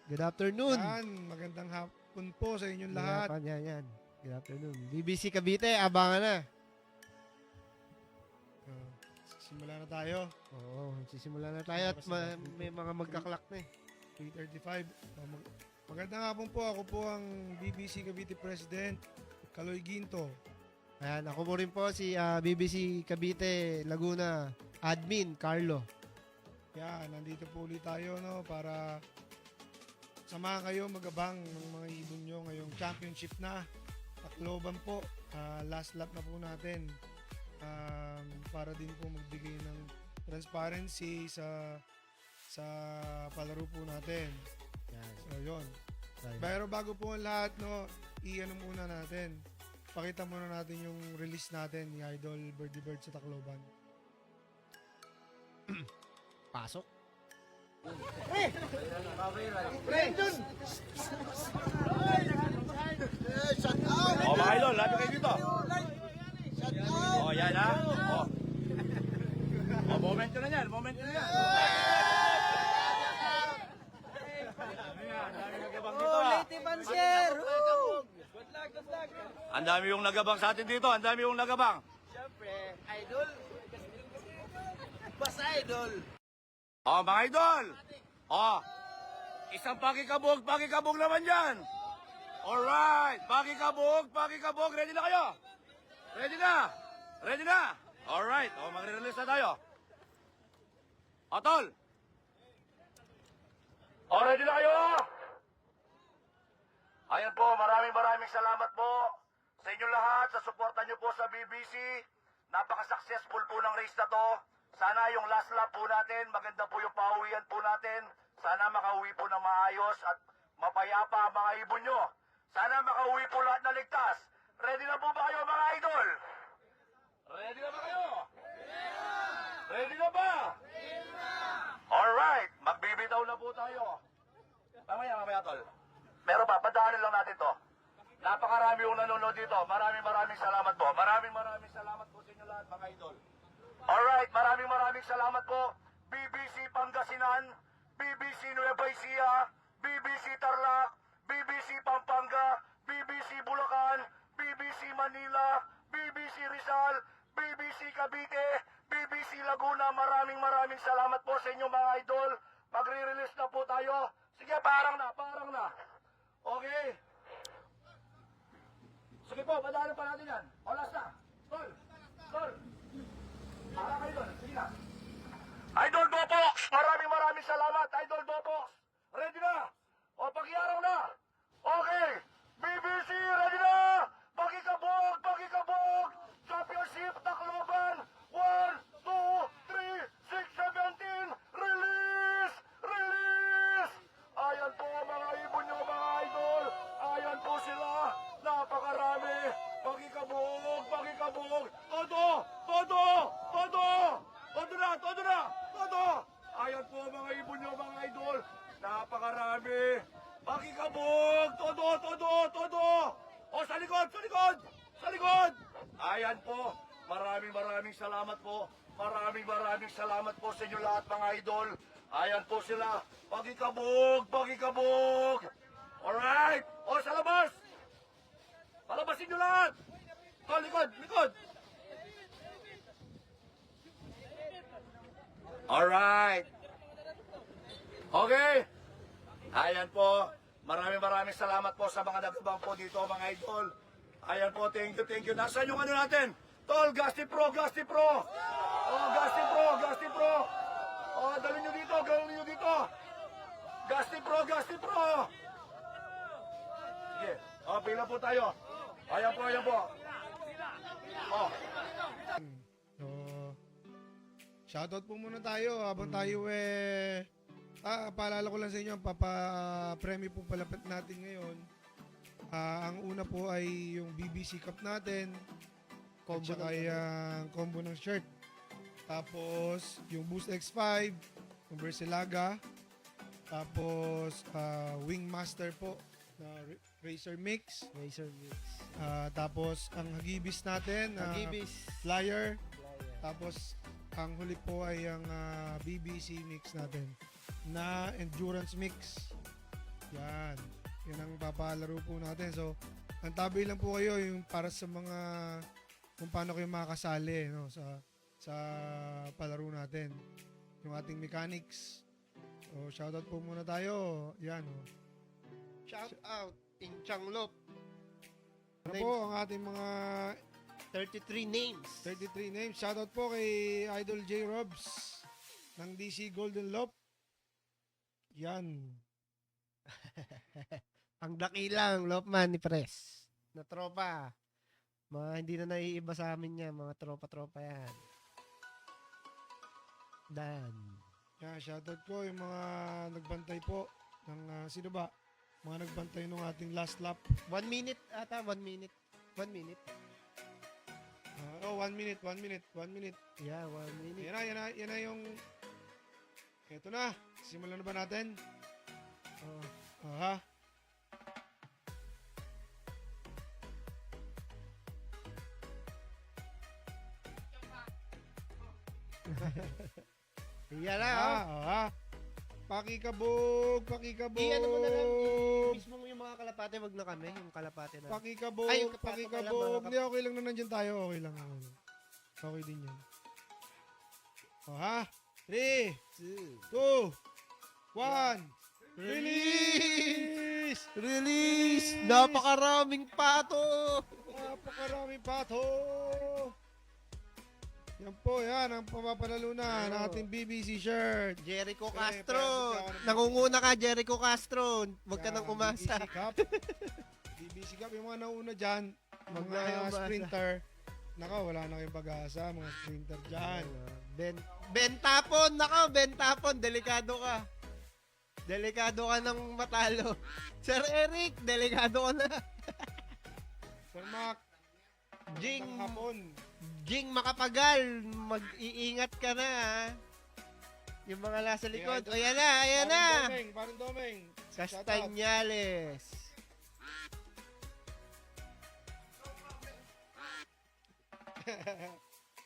Good afternoon. Yan, magandang hapon po sa inyong lahat. Yan. Good afternoon. BBC Cavite, abangan na. Simula na tayo. Oo, sisimula na tayo at may mga magkaklak na eh. 3:35. Magandang hapon po. Ako po ang BBC Cavite President, Kaloy Ginto. Ayan, ako po rin po si BBC Cavite Laguna Admin, Carlo. Yan, nandito po ulit tayo no, para samahan kayo magabang ng mga ibon nyo ngayong championship na. Tacloban po. Last lap na po natin. Para din po magbigay ng transparency sa palaro po natin. Yan. So, yun. Tayo. Pero bago po ang lahat, no, i-ano muna natin. Pakita muna natin yung release natin ni Idol Birdie Bird sa Tacloban. Pasok. Oh, mga idol, lapit kayo dito. Oh, yan ha. Oh. Oh, moment na yan, moment na yan. Ang dami yung nagabang sa atin dito, ang dami yung nagabang. Siyempre, idol. Basta idol. Oh, mga idol. Oh, isang pakikabog naman yan. Alright, pakikabog. Ready na kayo? Ready na? Alright, oh, magre-release na tayo. Atol. Oh, ready na kayo? Ayan po, maraming salamat po sa inyo lahat, sa suporta nyo po sa BBC. Napaka-successful po ng race na to. Sana yung last lap po natin, maganda po yung pauwian po natin. Sana makauwi po ng maayos at mapayapa ang mga ibon nyo. Sana makauwi po lahat na ligtas. Ready na po ba kayo mga idol? Ready na ba kayo? Ready na ba? Alright, magbibitaw na po tayo. Mamaya tol. Meron pa, padaanin lang natin to. Napakarami yung nanonood dito. Maraming salamat po. Maraming salamat po sa inyo lahat mga idol. Alright, maraming salamat po. BBC Pangasinan, BBC Nueva Ecija, BBC Tarlac, BBC Pampanga, BBC Bulacan, BBC Manila, BBC Rizal, BBC Cavite, BBC Laguna. Maraming salamat po sa inyo mga idol. Magre-release na po tayo. Sige, parang na. Okay. Sige po, padaanan pa natin yan. O, last na. Tol. Para kayo doon. Sige na. Idol Dopox! Maraming salamat. Idol Dopox. Ready na? O, pag-iaraw na. Okay. BBC, ready na? Pakikabog! Championship, Tacloban. 1, 2, 3, 6, 17. Release! Ayan po mga ibon nyo mga idol. Ayan po sila. Napakarami. Pakikabog. Todo. Ayan po mga ibon nyo mga idol. Napakarami. Pakikabog. Todo. O sa likod. Ayan po. Maraming salamat po. Maraming salamat po sa inyo lahat mga idol. Ayan po sila. Pakikabog. Alright. O sa labas. Palabasin nyo lahat. O, likod. Alright. Okay. Ayan po. Maraming salamat po sa mga nagabang po dito mga idol. Ayan po, thank you. Nasaan yung ano natin? Tol, Gasti Pro. Oh, Gasti Pro. Oh, dalhin nyo dito. Gasti Pro. Sige. Oh, pila po tayo. Ayan po. Oh. So, shoutout po muna tayo habang tayo paalala ko lang sa inyo, papapremyo po palapit natin ngayon. Ang una po ay yung BBC Cup natin. At saka yung combo ng shirt. Tapos, yung Boost X5, yung Versilaga. Tapos, Wingmaster po na Racer Mix. Tapos, ang Hagibis natin. Flyer. Tapos, ang huli po ay ang BBC Mix natin na Endurance Mix. Yan. Yan ang papalaro po natin. So, ang tabi lang po kayo yung para sa mga kung paano kayo makakasali no, sa palaro natin. Yung ating mechanics. So, shoutout po muna tayo. Yan. Oh. Shout out, Inchang-lop. Ano po ang ating mga 33 names. 33 names. Shoutout po kay Idol J. Robs ng DC Golden Lop. Yan. Ang dakilang Lopman ni Pres. Na tropa. Mga hindi na naiiba sa amin yan. Mga tropa-tropa yan. Dan. Yan, shoutout ko yung mga nagbantay po ng sino ba? Mga nagbantay nung ating last lap. 1 minute ata, 1 minute. 1 minute. 1 minute. Yeah, 1 minute. Yan na yung eto na. Simulan na ba natin? Oh. Aha. Yan na, oh. Aha. Pakikabog. Ano mo na lang, mismo yung mga kalapate, wag na kami, yung kalapate na. Pakikabog. Ay, yung kapatid pala, Pakikabog. mga Hindi, okay lang na nandyan tayo. Okay lang. Okay din yan. Aha. 3, 2, 1. Release! Release! Napakaraming pato! Napakarami pato! Yan po, yan ang papapanalunan ng ating BBC shirt. Jericho Okay, Castro! present ka ako ng- Nangunguna ka, Jericho Castro! Huwag ka Yan, nang umasa. BBC Cup. BBC Cup, yung mga nauna dyan, Huwag na kayo mga umasa. sprinter. Naka, wala na kayong pag-asa, mga sprinter dyan. Ben Tapon! Nako, Ben Tapon! Delikado ka. Delikado ka ng matalo. Sir Eric, delikado ka na. Sir Mac, Jing, ng hapon. Jing Makapagal, mag-iingat ka na, ha? Yung mga nasa likod. O, yan na! Parang Domeng. Castañales.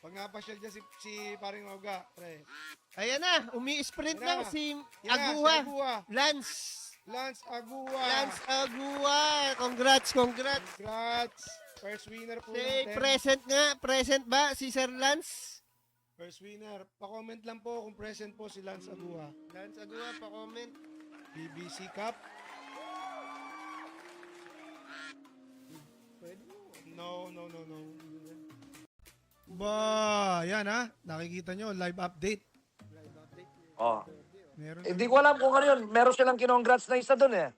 Pag napasyal dyan si paring Oga, pre. Ayan na, umi-sprint Yan lang na. si Yan na, si Agua. Agua. Lance. Lance Agua. Lance Agua. Congrats. Congrats. First winner po Say, natin. present nga. Present ba si Sir Lance? First winner. Pa-comment lang po kung present po si Lance Agua. Lance Agua, pa-comment. BBC Cup. Pwede mo. No. Ba, yan ha. Nakikita nyo, live update. Live update. Oh. Meron. Hindi ko alam kung ano yun. Meron silang kinongrats na isa doon eh.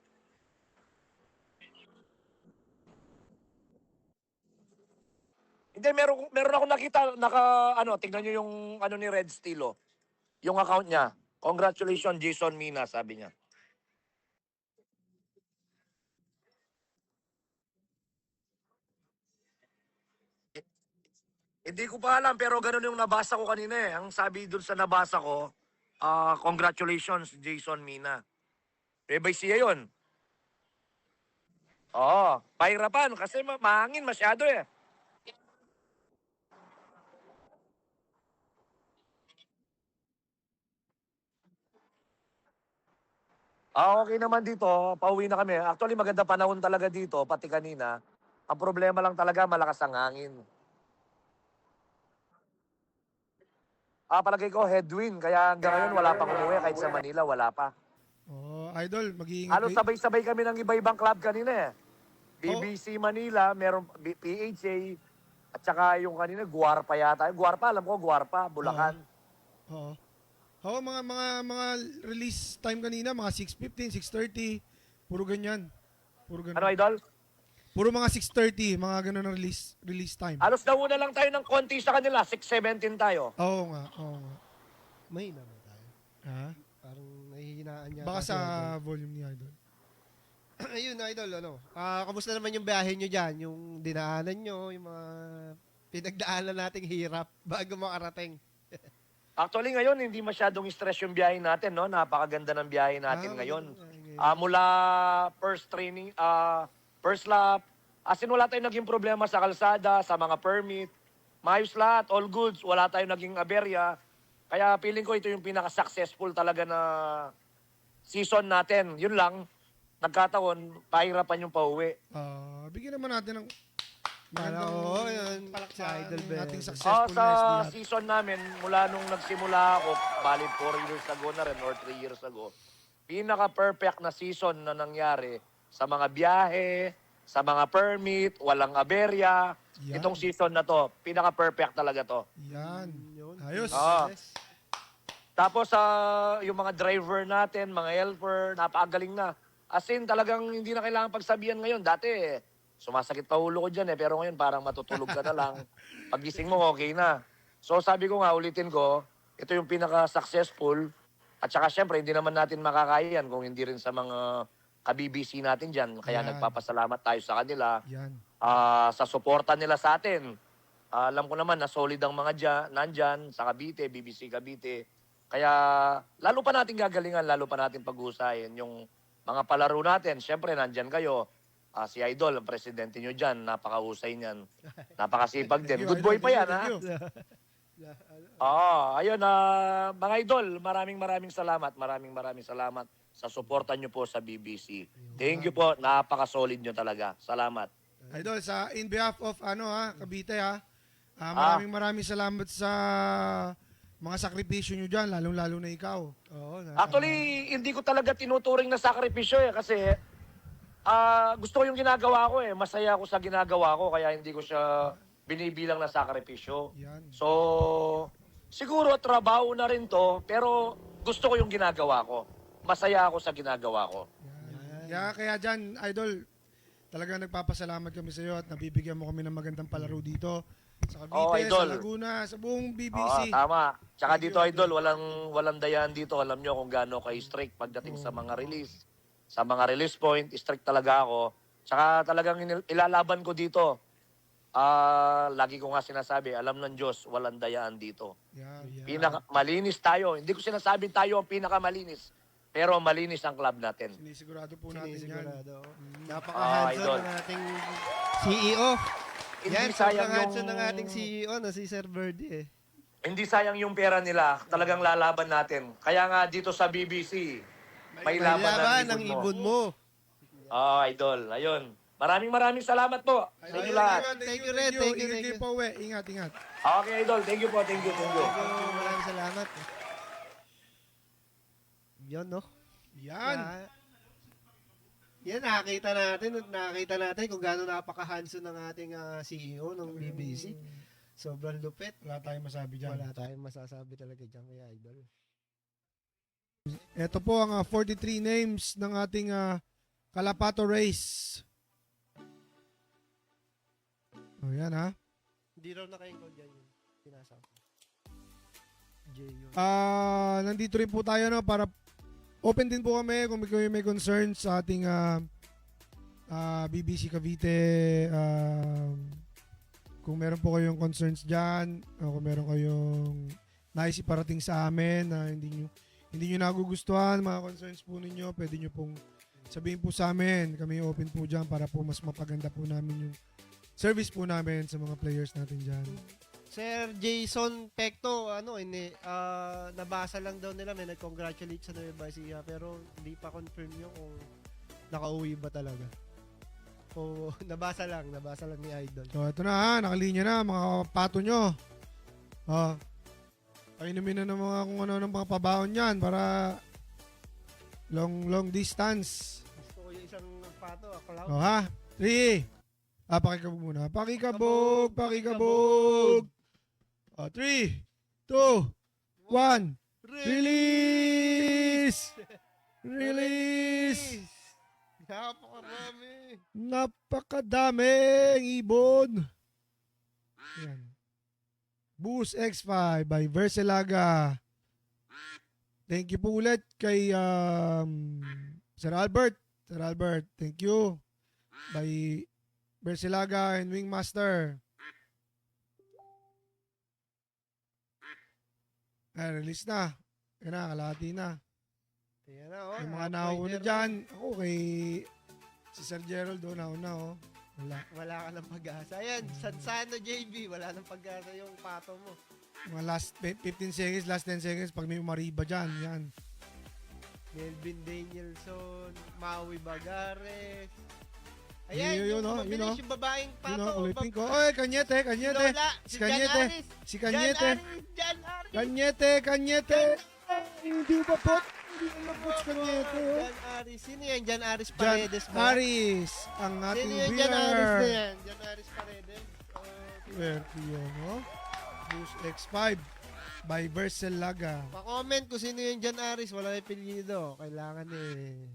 Hindi, meron ako nakita, tingnan nyo yung ni Red Steel, oh. Yung account niya. Congratulations, Jason Mina, sabi niya. Hindi ko pa alam, pero ganun yung nabasa ko kanina eh. Ang sabi dun sa nabasa ko, congratulations, Jason Mina. Rebay siya yun. Oo, pahirapan kasi mahangin masyado eh. Okay naman dito, pauwi na kami. Actually, maganda panahon talaga dito, pati kanina. Ang problema lang talaga, malakas ang hangin. Palagay ko, headwind. Kaya hanggang ngayon, wala pang umuwi. Kahit sa Manila, wala pa. Oh, idol, mag-iingat Halos kayo. sabay-sabay kami ng iba-ibang club kanina eh. BBC Manila, meron PHA, at saka yung kanina, Guarpa yata. Guarpa, alam ko, Guarpa, Bulacan. Oo. Oo, mga release time kanina, mga 6:15, 6:30. Puro ganyan. Ano, idol? Puro mga 6:30, mga ganun ang release time. Halos nauna lang tayo ng konti sa kanila, 6:17 tayo. Oo nga. May naman tayo. Ha? Parang nahihinaan niya. Baka sa volume ni Idol. Ayun, Idol, ano? Kamusta naman yung biyahe nyo dyan? Yung dinaanan nyo, yung mga pinagdaanan nating hirap bago makarating. Actually ngayon, hindi masyadong stress yung biyahe natin, no? Napakaganda ng biyahe natin ngayon. Mula first training, first lap, as in wala tayong naging problema sa kalsada, sa mga permit. Maayos lahat, all goods, wala tayong naging aberya. Kaya feeling ko ito yung pinaka-successful talaga na season natin. Yun lang, nagkataon, pahirapan yung pauwi. Bigyan naman natin ng Oo, yun. palakpakan Si Idol ng Ben. ating Sa successfulness lahat. season namin, mula nung nagsimula ako, bali 4 years ago na rin or 3 years ago, pinaka-perfect na season na nangyari sa mga biyahe, sa mga permit, walang aberya. Yan. Itong season na to, pinaka-perfect talaga to. Yan. Yun. Ayos. Ah. Tapos yung mga driver natin, mga helper, napakagaling na. As in, talagang hindi na kailangan pagsabihan ngayon. Dati, sumasakit pa ulo ko dyan pero ngayon parang matutulog ka na lang. Pagising mo, okay na. So sabi ko nga, ulitin ko, ito yung pinaka-successful. At saka syempre, hindi naman natin makakayan kung hindi rin sa mga ka-BBC natin dyan. Kaya Yan. nagpapasalamat tayo sa kanila. Yan. Sa suporta nila sa atin. Alam ko naman na solid ang mga nandyan sa Cavite, BBC Cavite. Kaya lalo pa natin gagalingan, lalo pa natin pag-uusahin yung mga palaro natin. Siyempre, nandyan kayo. Si Idol, ang presidente nyo dyan, napakahusay niyan. Napakasipag din. Good boy pa yan, ha? Ayun, mga Idol, maraming salamat. Maraming salamat sa suporta nyo po sa BBC. Thank you po, napaka-solid nyo talaga. Salamat. Idol, in behalf of Cavite maraming salamat sa mga sakripisyo nyo dyan, lalong-lalo na ikaw. Oo, Actually, hindi ko talaga tinuturing na sakripisyo kasi gusto ko yung ginagawa ko Masaya ako sa ginagawa ko kaya hindi ko siya binibilang na sakripisyo. Yan. So, siguro trabaho na rin to, pero gusto ko yung ginagawa ko. Masaya ako sa ginagawa ko. Kaya dyan, Idol, talagang nagpapasalamat kami sa iyo at nabibigyan mo kami ng magandang palaro dito. Sa Cavite, Idol. sa Laguna, sa buong BBC. Tama. Tsaka Thank dito, you, Idol, walang dayaan dito. Alam nyo kung gaano kay strict pagdating sa mga release. Sa mga release point, strict talaga ako. Tsaka talagang ilalaban ko dito. Lagi ko nga sinasabi, alam ng Diyos, walang dayaan dito. Yan. Malinis tayo. Hindi ko sinasabi tayo ang pinakamalinis. Pero malinis ang club natin. Sinisigurado po natin yan. Sinisigurado. Napaka-handsome Idol. ng ating CEO. Hindi Yan, sayang sobrang handsome ng ating CEO na si Sir Birdie Hindi sayang yung pera nila. Talagang lalaban natin. Kaya nga dito sa BBC, may laban ng ng ibon mo. ibon mo. Idol. Ayun. Maraming salamat po sa inyo lahat. Thank you, Red. Thank you, Ingat thank kayo you. pa uwi. Ingat. Okay, Idol. Thank you po. Thank you. Maraming salamat. Yun, no? Yan. Yan, nakita natin kung gaano napaka-handsome ng ating CEO ng BBC. Sobrang lupit. Wala tayong masabi dyan. Wala tayong masasabi talaga dyan kay Idol. Ito po ang 43 names ng ating Kalapato race. Yan Hindi raw naka-encode yan yun. Pinasa ko. J yun. Nandito rin po tayo para open din po kami kung may concerns sa ating BBC Cavite. Kung meron po kayong concerns dyan, o kung meron kayong nais iparating sa amin na hindi nyo nagugustuhan, mga concerns po ninyo, pwede nyo pong sabihin po sa amin. Kami open po dyan para po mas mapaganda po namin yung service po namin sa mga players natin dyan. Sir Jason Pecto, nabasa lang daw nila, may nag-congratulate sa Nueva Ecija, pero hindi pa confirm nyo kung nakauwi ba talaga. O nabasa lang ni Idol. So ito na nakalinya na mga pato nyo. Painumin na ng mga kung ano ng mga pabaon yan para long distance. Gusto ko yung isang pato, cloud. Ha? 3. Pakikabog muna. Pakikabog. 3, 2, 1. Release! Napakarami. Napakadaming ibon. Yan. Boost X5 by Verselaga. Thank you po ulit kay Sir Albert. Sir Albert, thank you. By Verselaga and Wingmaster. Release na. Yan na, kalahati na. Ayan na, Yung mga nauna dyan, ako kay si Sir Gerald doon, nauna Wala ka ng pag-asa. Ayan, Sansano JB, wala ng pag-asa yung pato mo. Mga last 15 seconds, last 10 seconds, pag may umariba dyan, yan. Melvin Danielson, Maui Bagares. Ayan, Yun, yung oh, mabilis, yung babaeng Yun pato. o, kulay pink ko. Oy, Kanyete, Si Kanyete. Lola, Si si Jan Kanyete. Aris. Si Kanyete. Jan Aris. Kanyete, Kanyete. Ay, hindi ba pot? Hindi ba pot si Kanyete, oh. Jan Aris. Sino yan? Jan Aris Jan Paredes ba? Aris, ang Sino ating yan? Jan Aris na winner. yan. Jan Aris Paredes. Swerte yun, oh. Boost X5 by Bercelaga. Pa-comment kung sino yung Jan Aris. Wala yung apelyido. Kailangan eh.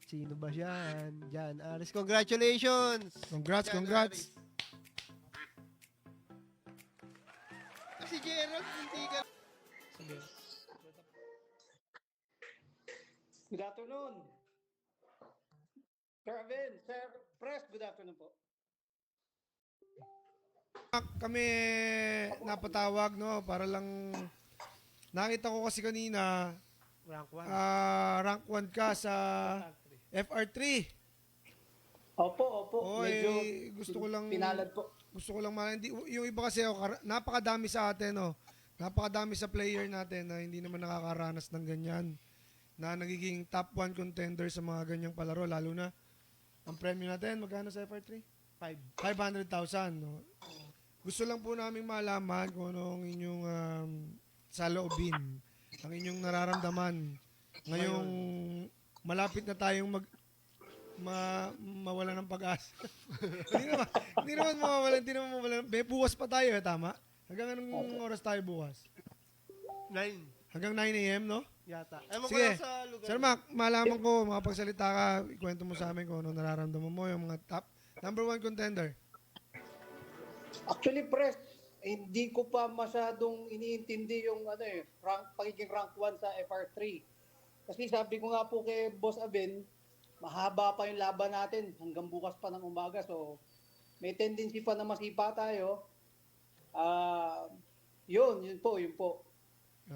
Sino ba yan? Jan Aris. Congratulations! Congrats, Jan congrats. Aris. Ah, si Gerald, hindi ka... Sige. Good afternoon. Sir Aven, Sir Press, good afternoon po. Kami napatawag, no, para lang nakita ko kasi kanina Rank 1. rank 1 ka sa FR3. Opo, opo. Oy, Medyo gusto ko lang pinalad po. Gusto ko lang hindi yung iba kasi napakadami sa atin, no. Napakadami sa player natin na hindi naman nakakaranas ng ganyan, na nagiging top 1 contender sa mga ganyang palaro, lalo na ang premyo natin magkano sa FR3? 500,000, no. Gusto lang po naming malaman kung anong inyong saloobin, ang inyong nararamdaman ngayong malapit na tayong mawala ng pag-asa. hindi naman mawala. Bukas pa tayo, tama? Hanggang anong oras tayo bukas? 9 Hanggang 9 a.m., no? yata. Ewan ko Sige. lang sa lugar. Sir Mac, malaman ko, makapagsalita ka, ikwento mo sa amin kung anong nararamdaman mo, yung mga top number 1 contender. Actually, Press, hindi ko pa masyadong iniintindi yung pagiging rank 1 sa FR3. Kasi sabi ko nga po kay Boss Aven, mahaba pa yung laban natin hanggang bukas pa ng umaga. So, may tendency pa na masipa tayo. Yun po.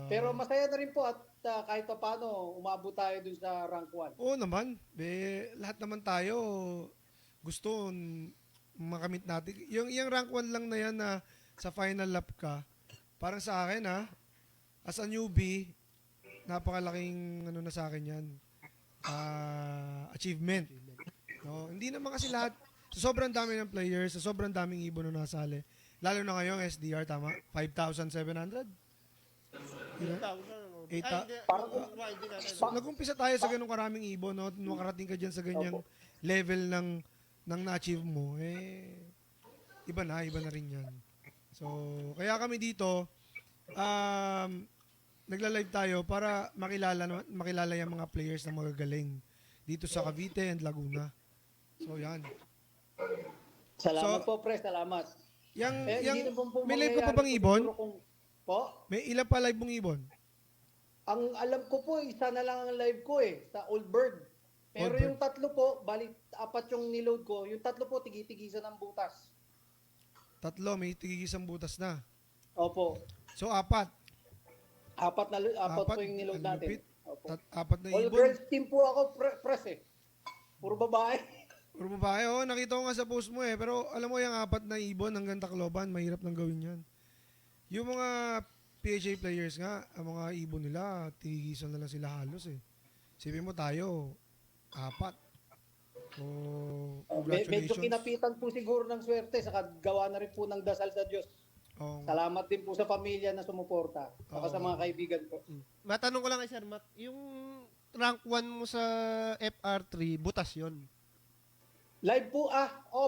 Pero masaya na rin po at kahit pa paano, umabot tayo dun sa rank 1. Oo naman. Lahat naman tayo gusto makamit natin. Yung rank 1 lang na yan na sa final lap ka, parang sa akin as a newbie, napakalaking na sa akin yan. Achievement. No? Hindi naman kasi lahat, sa sobrang dami ng players, sa sobrang daming ibon na nasali, lalo na ngayong SDR, tama? 5,700? Nag-umpisa tayo sa ganung karaming ibon, no? Makarating ka dyan sa ganyang level ng na-achieve mo, iba na rin yan. So, kaya kami dito, nagla-live tayo para makilala yung mga players na magagaling dito sa Cavite and Laguna. So, yan. Salamat po, Press. Salamat. May may live ka pa bang ibon? Po? May ilan pa live mong ibon? Ang alam ko po, isa na lang ang live ko sa Old Bird. Pero Old Bird. yung tatlo po, bali 4 yung niload ko, yung tatlo po tigi-tigisan ng butas. 3, may tigigisang butas na. Opo. So, 4. 4 po yung niload ang natin. lupit. Opo. 4 na All ibon. girls team po ako, Press Puro babae. Puro babae, nakita ko nga sa post mo Pero alam mo yung 4 na ibon hanggang Tacloban, mahirap nang gawin yan. Yung mga PHA players nga, ang mga ibon nila, tigisan na lang sila halos Sipin mo tayo, 4. So, Medyo congratulations. kinapitan po siguro ng swerte sa gawa na rin po ng dasal sa Diyos. Oh, Salamat din po sa pamilya na sumuporta. Saka sa mga kaibigan ko. Matanong ko lang kay Sir Mac, yung rank 1 mo sa FR3, butas yun. Live po,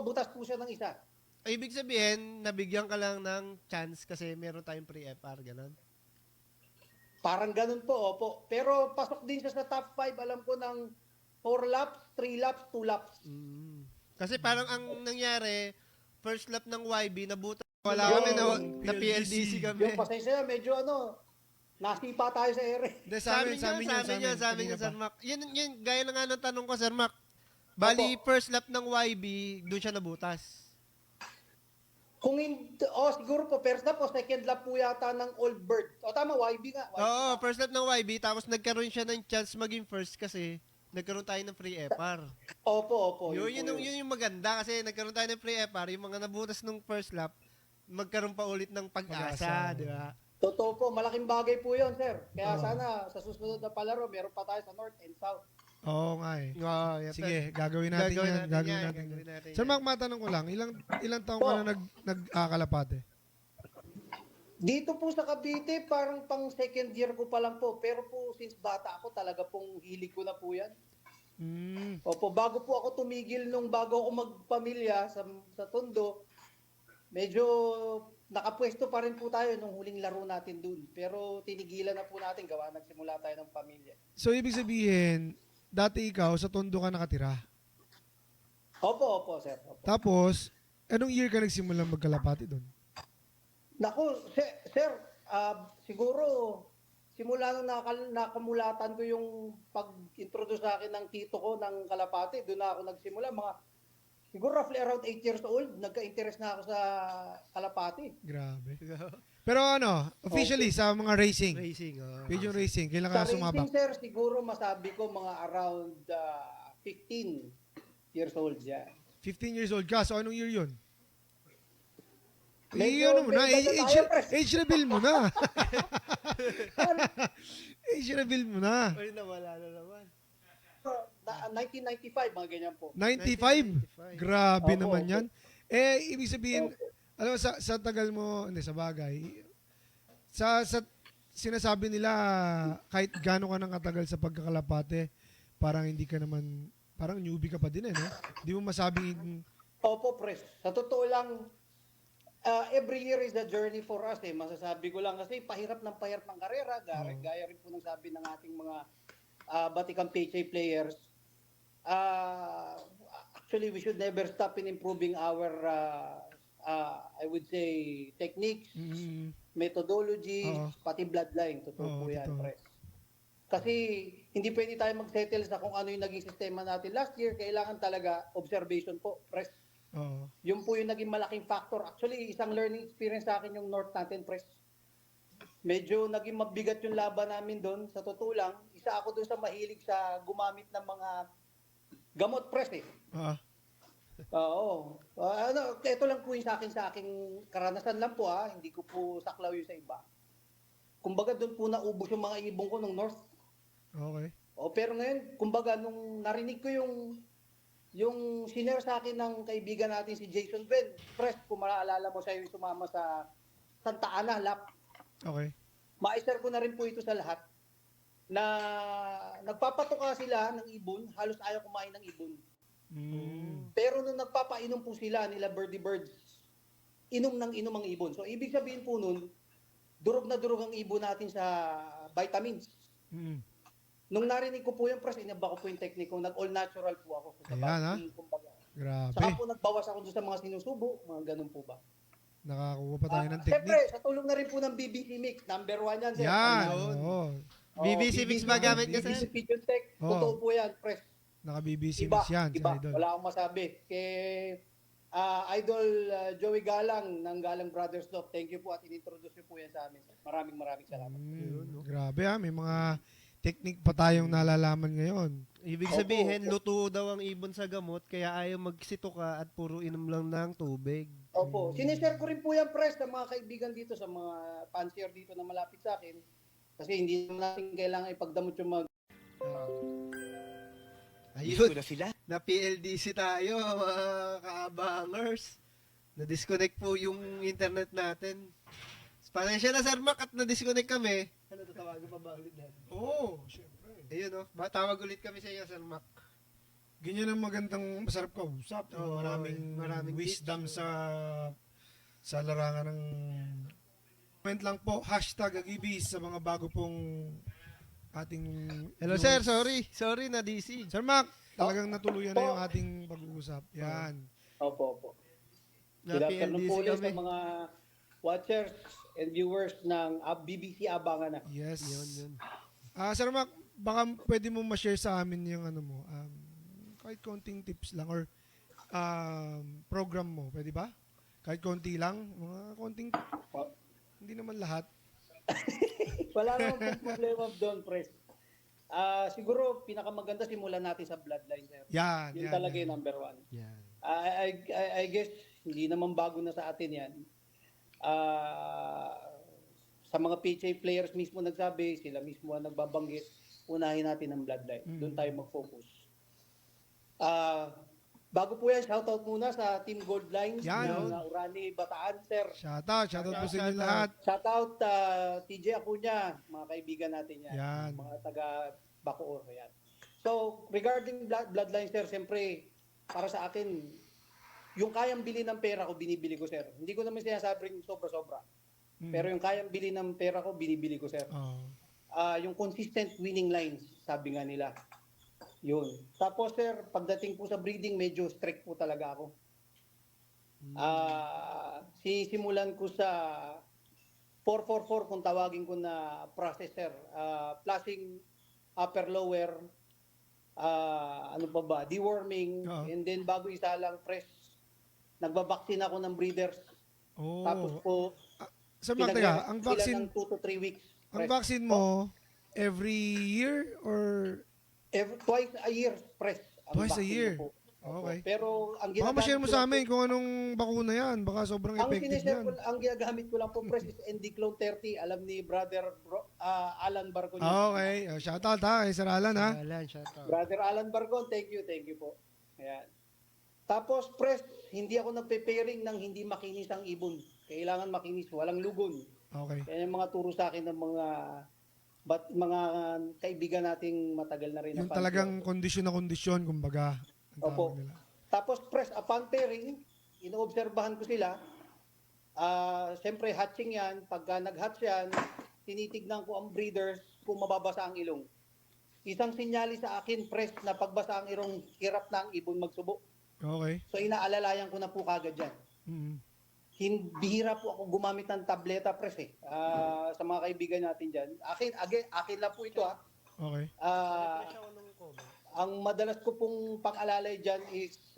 butas po siya ng isa. Ibig sabihin, nabigyan ka lang ng chance kasi meron tayong pre-FR, gano'n? Parang ganun po, opo. Pero pasok din siya sa top 5, alam ko, ng 4 laps, 3 laps, 2 laps. Kasi parang ang nangyari, first lap ng YB, nabutas. Wala Yung kami na PLDC kami. Yung pasensya, medyo nasipa tayo sa ere. Hindi, sa amin Sabi kanina niya, Sir pa. Mac. Yun, gaya na nga ng tanong ko, Sir Mac. Bali, first lap ng YB, doon siya nabutas. Kung hindi, siguro po, first lap o second lap po yata ng Old Bird. Tama, YB nga. YB. Oo, first lap ng YB, tapos nagkaroon siya ng chance maging first kasi nagkaroon tayo ng free FR. Opo. Yun yung maganda kasi nagkaroon tayo ng free FR, yung mga nabutas nung first lap, magkaroon pa ulit ng pag-asa, di ba? Totoo po, malaking bagay po yun, sir. Kaya Oo. sana sa susunod na palaro, meron pa tayo sa North and South. Oo nga eh. Yeah, Sige, gagawin natin yan. Gagawin natin yan. Sir Mac, matanong ko lang, ilang taong ka na nag-akalapate? Dito po sa Cavite, parang pang second year ko pa lang po. Pero po, since bata ako, talaga pong hilig ko na po yan. Mm. Opo, bago po ako tumigil bago ako magpamilya sa Tondo, medyo nakapwesto pa rin po tayo nung huling laro natin dun. Pero tinigilan na po natin gawa nagsimula tayo ng pamilya. So, ibig sabihin, dati ikaw, sa Tondo ka nakatira. Opo, sir. Opo. Tapos, anong year ka nagsimulang magkalapati doon? Naku, sir, siguro simula nung nakamulatan ko yung pag-introduce sa akin ng tito ko ng Kalapate, doon na ako nagsimula. Siguro roughly around 8 years old, nagka-interest na ako sa Kalapate. Grabe. Pero ano, officially, sa mga racing, Racing. pigeon racing, kailan Sa ka sumabak? racing, sir, siguro masabi ko mga around 15 years old yan. 15 years old ka, so anong year yun? Medyo Ano mo na, may edad na tayo, pre. age reveal mo na. Age reveal mo na. Ay, nawala na naman. 1995, mga ganyan po. 95? Grabe Opo, naman opo. yan. Ibig sabihin, alam mo, sa tagal mo, hindi, sa bagay, sa sinasabi nila, kahit gaano ka nang katagal sa pagkakalapate, parang hindi ka naman, parang newbie ka pa din no? Hindi mo masabing, Opo, pres. Sa totoo lang, every year is a journey for us eh. Masasabi ko lang kasi pahirap ng karera. Gaya rin po ng sabi ng ating mga Batikang PHA players. Actually, we should never stop in improving our, I would say, techniques, methodology, Oo. pati bloodline. Totoo Oo, po yan, totoo. pres. Kasi hindi pwede tayo mag-settle sa kung ano yung naging sistema natin last year. Kailangan talaga observation po, pres. oo, Yun po yung naging malaking factor. Actually, isang learning experience sa akin yung North natin, press. Medyo naging mabigat yung laban namin doon. Sa totoo lang, isa ako doon sa mahilig sa gumamit ng mga gamot, press eh. Oo. Ito lang po yung sa aking karanasan lang po Hindi ko po saklaw yung sa iba. Kumbaga doon po naubos yung mga ibong ko ng North. okay. Pero ngayon, kumbaga nung narinig ko yung senior sa akin ng kaibigan natin si Jason Ben, press, kung maalala mo siya yung sumama sa Santa Ana lap. Okay. Ma-share ko na rin po ito sa lahat na nagpapatuka sila ng ibon, halos ayaw kumain ng ibon. Pero nung nagpapainom po sila nila Birdie Birds, inom ng inom ang ibon. So ibig sabihin po nun, durog na durog ang ibon natin sa vitamins. Nung narinig ko po yung press, inaba ko po yung technique ko. Nag-all natural po ako. Ayan, Kumbaga. Grabe. Saka po nagbawas ako doon sa mga sinusubo. Mga ganun po ba? Nakakuha pa tayo ng Siyempre, technique. sa tulong na rin po ng BBC Mix. Number 1 yan, sir. Yan. Ayun. Oo. BBC Mix ba gamit niya, sir? BBC Pigeon Tech. Oo. Totoo po yan, press. Naka-BBC Iba, Mix yan, si iba. Idol. Wala akong masabi. Kay Idol Joey Galang ng Galang Brothers Love. Thank you po at inintroduce niyo po yan sa amin. Maraming salamat. Grabe may mga technique pa tayong nalalaman ngayon. Ibig Opo, sabihin, opo. luto daw ang ibon sa gamot, kaya ayaw magsituka at puro inom lang ng tubig. Opo. Sinishare ko rin po yan, press, sa mga kaibigan dito, sa mga fancier dito na malapit sa akin. Kasi hindi naman natin kailangan ipagdamot yung mga Ayun, na PLDC tayo, mga kaabangers. Na-disconnect po yung internet natin. Pasensya na, Sir Mac, at na-disconnect kami. Ano, tatawagan pa ba ulit natin? Oo, syempre. Ayun, tawag ulit kami sa iyo, Sir Mac. Ganyan ang magandang masarap kausap. Oo, maraming wisdom tips. sa larangan ng comment lang po, #agibis sa mga bago pong ating Hello, viewers. Sir. Sorry na DC. Sir Mac, talagang natuluyan na yung ating pag-uusap. Yan. Opo. Na Good afternoon PLDC po ulit kami. sa mga watchers and viewers ng BBC Abangan na. Yes. Yun. Sir Mac, baka pwede mo ma-share sa amin yung ano mo, kahit konting tips lang or program mo, pwede ba? Kahit konti lang, mga konting, hindi naman lahat. Wala naman pong problema doon, Pres. Siguro, pinakamaganda simulan natin sa bloodline, sir. Yan. Yun talaga yung number 1. Yan. I guess, hindi naman bago na sa atin yan. sa mga PHA players mismo nagsabi, sila mismo ang nagbabanggit, unahin natin ang bloodline. Doon tayo mag-focus. Bago po yan, shoutout muna sa Team Gold Lines Yan. ng Urani, Bataan, sir. Shoutout po sa inyo Shoutout. lahat. Shoutout TJ Acuña, mga kaibigan natin yan. Yan. Mga taga Bacoor. Yan. So, regarding bloodline, sir, siyempre, para sa akin, yung kayang bili ng pera ko, binibili ko, sir. Hindi ko naman sinasabing sobra-sobra. Pero yung kayang bili ng pera ko, binibili ko, sir. Oh. Yung consistent winning lines, sabi nga nila. Yun. Tapos, sir, pagdating po sa breeding, medyo strict po talaga ako. Sisimulan ko sa 444 kung tawagin ko na processor. Flushing upper lower, ano pa ba, deworming, Oo. and then bago isa lang fresh, nagbabaksin ako ng breeders. Oh. Tapos po, Sa mga taga, ang sila vaccine, ng 2 to 3 weeks. ang fresh. vaccine mo, every year or Twice a year fresh. ang Twice a vaccine year? ko po. Opo. Okay. Pero ang baka ginagamit ma-share mo ko sa lang amin po- kung anong bakuna yan. Baka sobrang ang effective sinishare yan. ko, ang ginagamit ko lang po fresh is ND Clone 30. Alam ni brother Alan Barcon. Okay. Shoutout ha kay Sir Alan ha. Alan, shoutout. Brother Alan Barcon, thank you po. Ayan. Tapos fresh, hindi ako nagpe-pairing ng hindi makinis ang ibon. Kailangan makinis, walang lugon. Okay. Yan yung mga turo sa akin ng mga kaibigan nating matagal na rin. Yung na talagang fan. kondisyon na kondisyon, kumbaga. Ang Opo. tawag nila. Tapos press upon pairing, inoobserbahan ko sila. Siyempre hatching yan. Pagka nag-hatch yan, tinitignan ko ang breeders kung mababasa ang ilong. Isang sinyali sa akin, press, na pagbasa ang ilong, hirap na ang ibon magsubo. Okay. So inaalalayan ko na po kagad yan. Mm. Bihira po ako gumamit ng tableta, press sa mga kaibigan natin dyan. Akin lang po ito Okay. Ang madalas ko pong pang-alalay dyan is,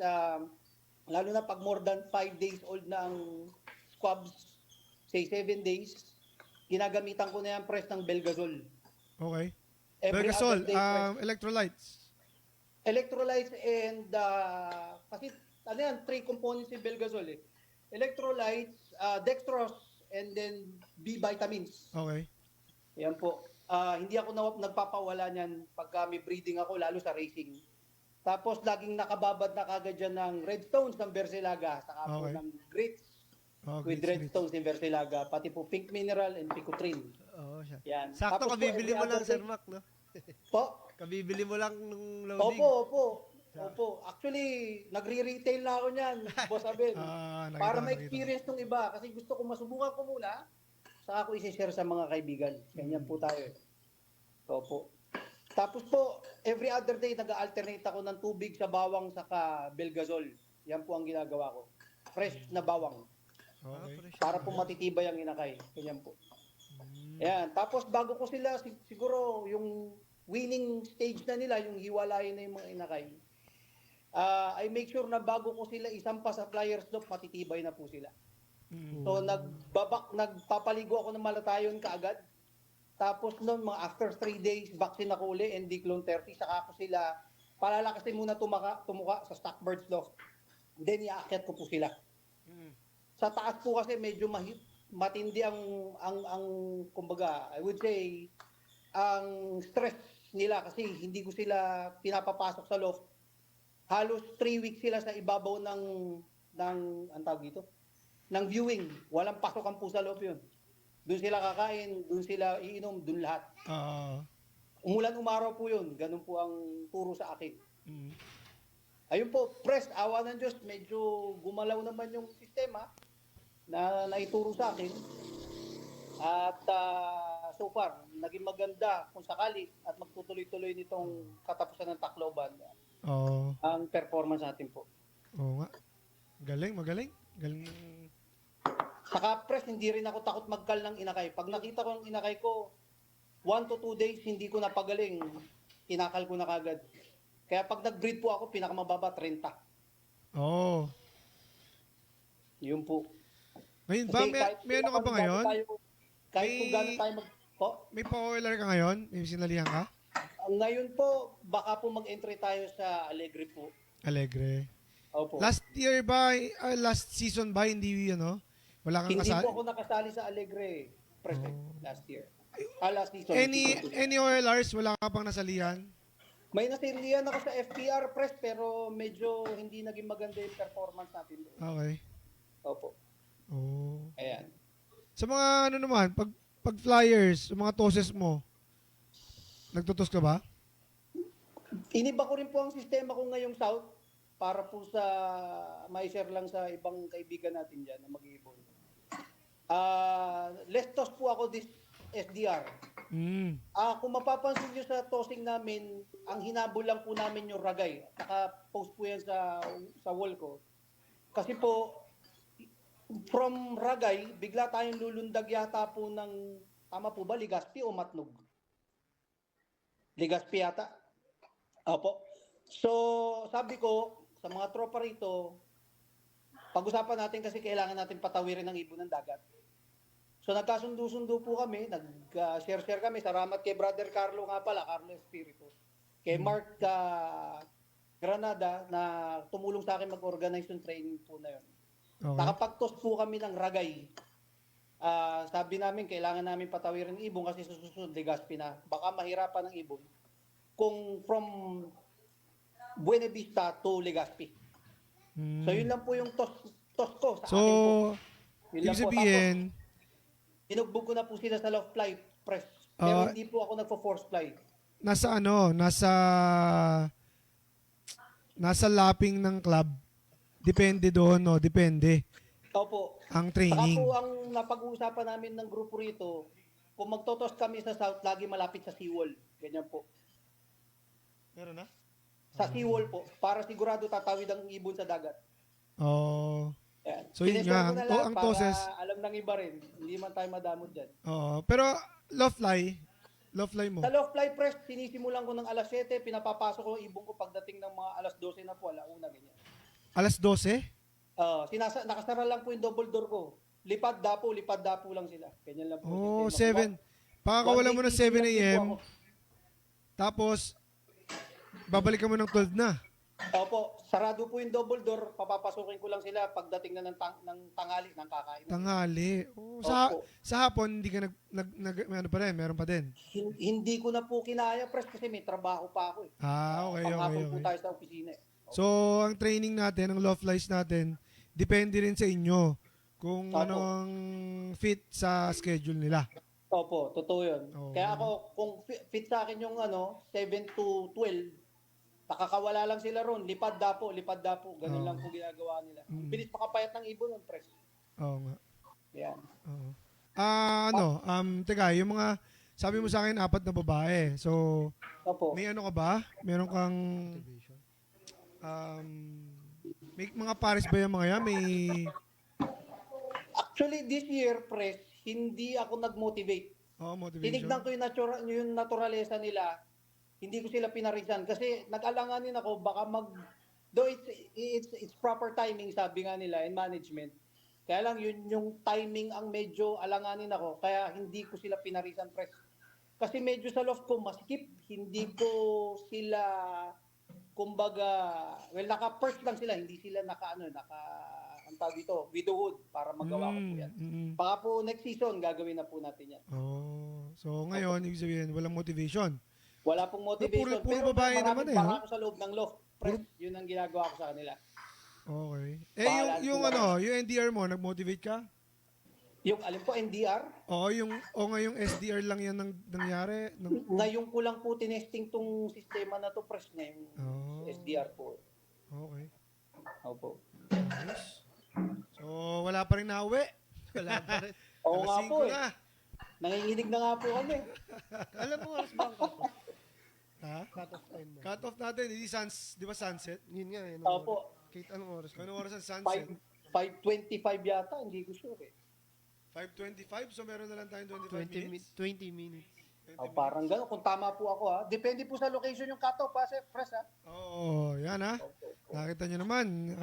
lalo na pag more than 5 days old na ang squabs, say 7 days, ginagamitan ko na yan press ng Belgazole. Okay. Every Bergasol, other day, press. electrolytes. Electrolytes and, kasi ano yan, 3 components si Belgazole Electrolytes, dextrose, and then B vitamins. Okay. Yan po. Hindi ako nagpapawala niyan pagka may breeding ako, lalo sa racing. Tapos laging nakababad na kagad dyan ng redstones ng Versilaga, saka po Okay. ng grits Oh, with great, redstones ng Versilaga, pati po pink mineral and picotrine. Oo, siya. Yan. Sakto, Tapos po, kabibili mo every lang, other Sir day- Mac, no? Po? Kabibili mo lang nung loading. Opo. Actually, nagre-retail na ako niyan, Boss Abel. Para nakita. ma-experience ng iba. Kasi gusto ko masubukan ko muna, saka ko isi-share sa mga kaibigan. Ganyan po tayo. Opo. Tapos po, every other day, nag-alternate ako ng tubig sa bawang saka Belgazole. Yan po ang ginagawa ko. Fresh na bawang. Okay. Para po matitibay ang inakay. Ganyan po. Ayan. Tapos bago ko sila, siguro yung winning stage na nila, yung hiwalayan na yung mga inakay, I make sure na bago ko sila isampa sa flyers lock, matitibay na po sila. So nagpapaligo ako ng malatayon kaagad. Tapos noon, mga after 3 days, vaccine ako uli, ND Clone 30, saka ko sila, palalakasin muna tumuka sa Stockbirds loft. Then iaakyat ko po sila. Sa taas po kasi medyo matindi ang kumbaga, I would say, ang stress nila kasi hindi ko sila pinapapasok sa loft. Halos 3 weeks sila sa ibabaw ng ang tawag dito, ng viewing. Walang pasokan po sa loob yun. Doon sila kakain, doon sila iinom, doon lahat. Umulan umaraw po yun. Ganun po ang turo sa akin. Ayun po, press, awa ng Diyos, medyo gumalaw naman yung sistema na naituro sa akin. At so far, naging maganda kung sakali at magtutuloy-tuloy nitong katapusan ng Tacloban ang performance natin po. Oo nga. Magaling. Galing. Saka press, hindi rin ako takot magkal ng inakay. Pag nakita ko ang inakay ko, 1 to 2 days, hindi ko napagaling, kinakal ko na kagad. Kaya pag nag-breed po ako, pinakamababa, 30. Oh. Yun po. Ngayon ba, may ano ka ba ngayon? Kahit kung May- gano'n tayo po. May pa-oiler ka ngayon? May sinalihan ka? Ngayon po, baka po mag-entry tayo sa Alegre po. Alegre. Opo. Last year ba, last season ba, hindi wala kang Hindi kasal? po ako nakasali sa Alegre. Press last year. Last season. Any OLRs, wala ka pang nasalihan? May nasilihan ako sa FPR press pero medyo hindi naging maganda yung performance natin doon. Okay. Opo. Oh. Ayan. Sa mga ano naman, pag flyers, sa mga toses mo, nagtutos ka ba? Iniba ko rin po ang sistema ko ngayong South para po sa may share lang sa ibang kaibigan natin dyan na mag-iibon. Let's toss po ako this SDR. Mm. Kung mapapansin nyo sa tossing namin, ang hinabol lang po namin yung ragay. Naka-post po yan sa wall ko. Kasi po, from ragay, bigla tayong lulundag yata po ng, tama po ba, Ligaspi o Matnog? Ligaspi yata. Opo. So, sabi ko, sa mga tropa rito, pag-usapan natin kasi kailangan natin patawirin ng ibon ng dagat. So nagkasundo-sundo po kami, nag-share-share kami. Salamat kay Brother Carlo nga pala, Carlo Espiritu. Kay Mark Granada na tumulong sa akin mag-organize yung training po na yun. Okay. Nakapag-toss po kami ng ragay. Sabi namin, kailangan namin patawirin ng ibon kasi susunod Legazpi na. Baka mahirapan ng ibon kung from Buena Vista to Legazpi. Mm. So yun lang po yung toss ko sa So, akin po. Yun ibig lang po. sabihin, Tinugbog ko na po sila sa love fly press. Ah. Pero hindi po ako nagpo-force fly. nasa lapping ng club. Depende doon, no? Depende. Opo. Ang Saka training. po ang napag-uusapan namin ng grupo rito, kung magtotos kami sa south, lagi malapit sa seawall. Ganyan po. Meron na? Sa seawall po, para sigurado tatawid ang ibon sa dagat. Oh. Yan. So yun Sineshare nga, ko na ang lang ang para toses. alam ng iba rin. Hindi man tayo madamot dyan. Oo. Pero low fly mo. Sa love fly press, sinisimulan ko ng alas 7, pinapapasok ko yung ibon ko pagdating ng mga alas 12 na po, alauna, ganyan. Alas 12? Nakasara lang po yung double door ko. Lipad dapo lang sila. Ganyan lang po. Oh, sistema. 7. Pakakawala mo ng 7 180 lang po a.m. ako. Tapos, babalik ka mo ng 12 na. Opo, sarado po yung double door. Papapasukin ko lang sila pagdating na ng tanghali, ng kakain. Tanghali. Oh, Opo. sa hapon, hindi ka ano pa rin, meron pa din. Hindi ko na po kinaya, press, kasi may trabaho pa ako. Okay. Panghapon po tayo sa opisina. So, ang training natin, ang low flies natin, depende rin sa inyo kung Opo. anong fit sa schedule nila. Opo, totoo yun. Oo. Kaya ako, kung fit sa akin yung 7 to 12, nakakawala lang sila ron. Lipad dapo. Ganun Oo. lang po ginagawa nila. Mm. Bilis makapayat ng ibon ng press. Oo nga. Yan. Oo. Teka, yung mga, sabi mo sa akin, 4 na babae. So, Opo. may ano ka ba? Meron kang, may mga pares ba yung mga yan? May, Actually, this year, press, hindi ako nag-motivate. motivation. Tinignan ko yung naturalesa nila. Hindi ko sila pinarisan kasi nag-alanganin ako baka though it's proper timing, sabi nga nila in management. Kaya lang yun yung timing ang medyo alanganin ako kaya hindi ko sila pinarisan, press. Kasi medyo sa loft ko masikip, hindi ko sila kumbaga naka-perch lang sila, hindi sila ang tawag dito, widowhood para magawa ko po yan. Baka po next season gagawin na po natin yan. So ngayon, ibig sabihin, walang motivation. Wala pong motivation. Puro babae naman maraming baka ako sa loob ng loft. Press, yun ang ginagawa ko sa kanila. Okay. Bahala Yung sila. yung NDR mo, nag-motivate ka? Yung alin po, NDR, Ngayong SDR lang yan nangyari? ngayon ko lang po tinesting tong sistema na to, press, ngayong SDR po. Okay. Opo. Ayos. So, wala pa rin nauwi. Wala pa rin. Oo nga po 5 eh. na. Nanginginig na nga po kami. Alam mo, oras ba ang cut-off? Ha? Cut-off time ba? Cut off natin, di ba sunset? Yun nga eh. Opo. Kate, anong oras? Anong oras ang sunset? 5:25 yata, hindi ko sure eh. 5:25, so meron na lang tayong 25 20 minutes. 20 minutes. Parang gano'n, kung tama po ako ha. Depende po sa location yung cut-off ha, press ha. Oo, yan ha. Nakita nyo naman,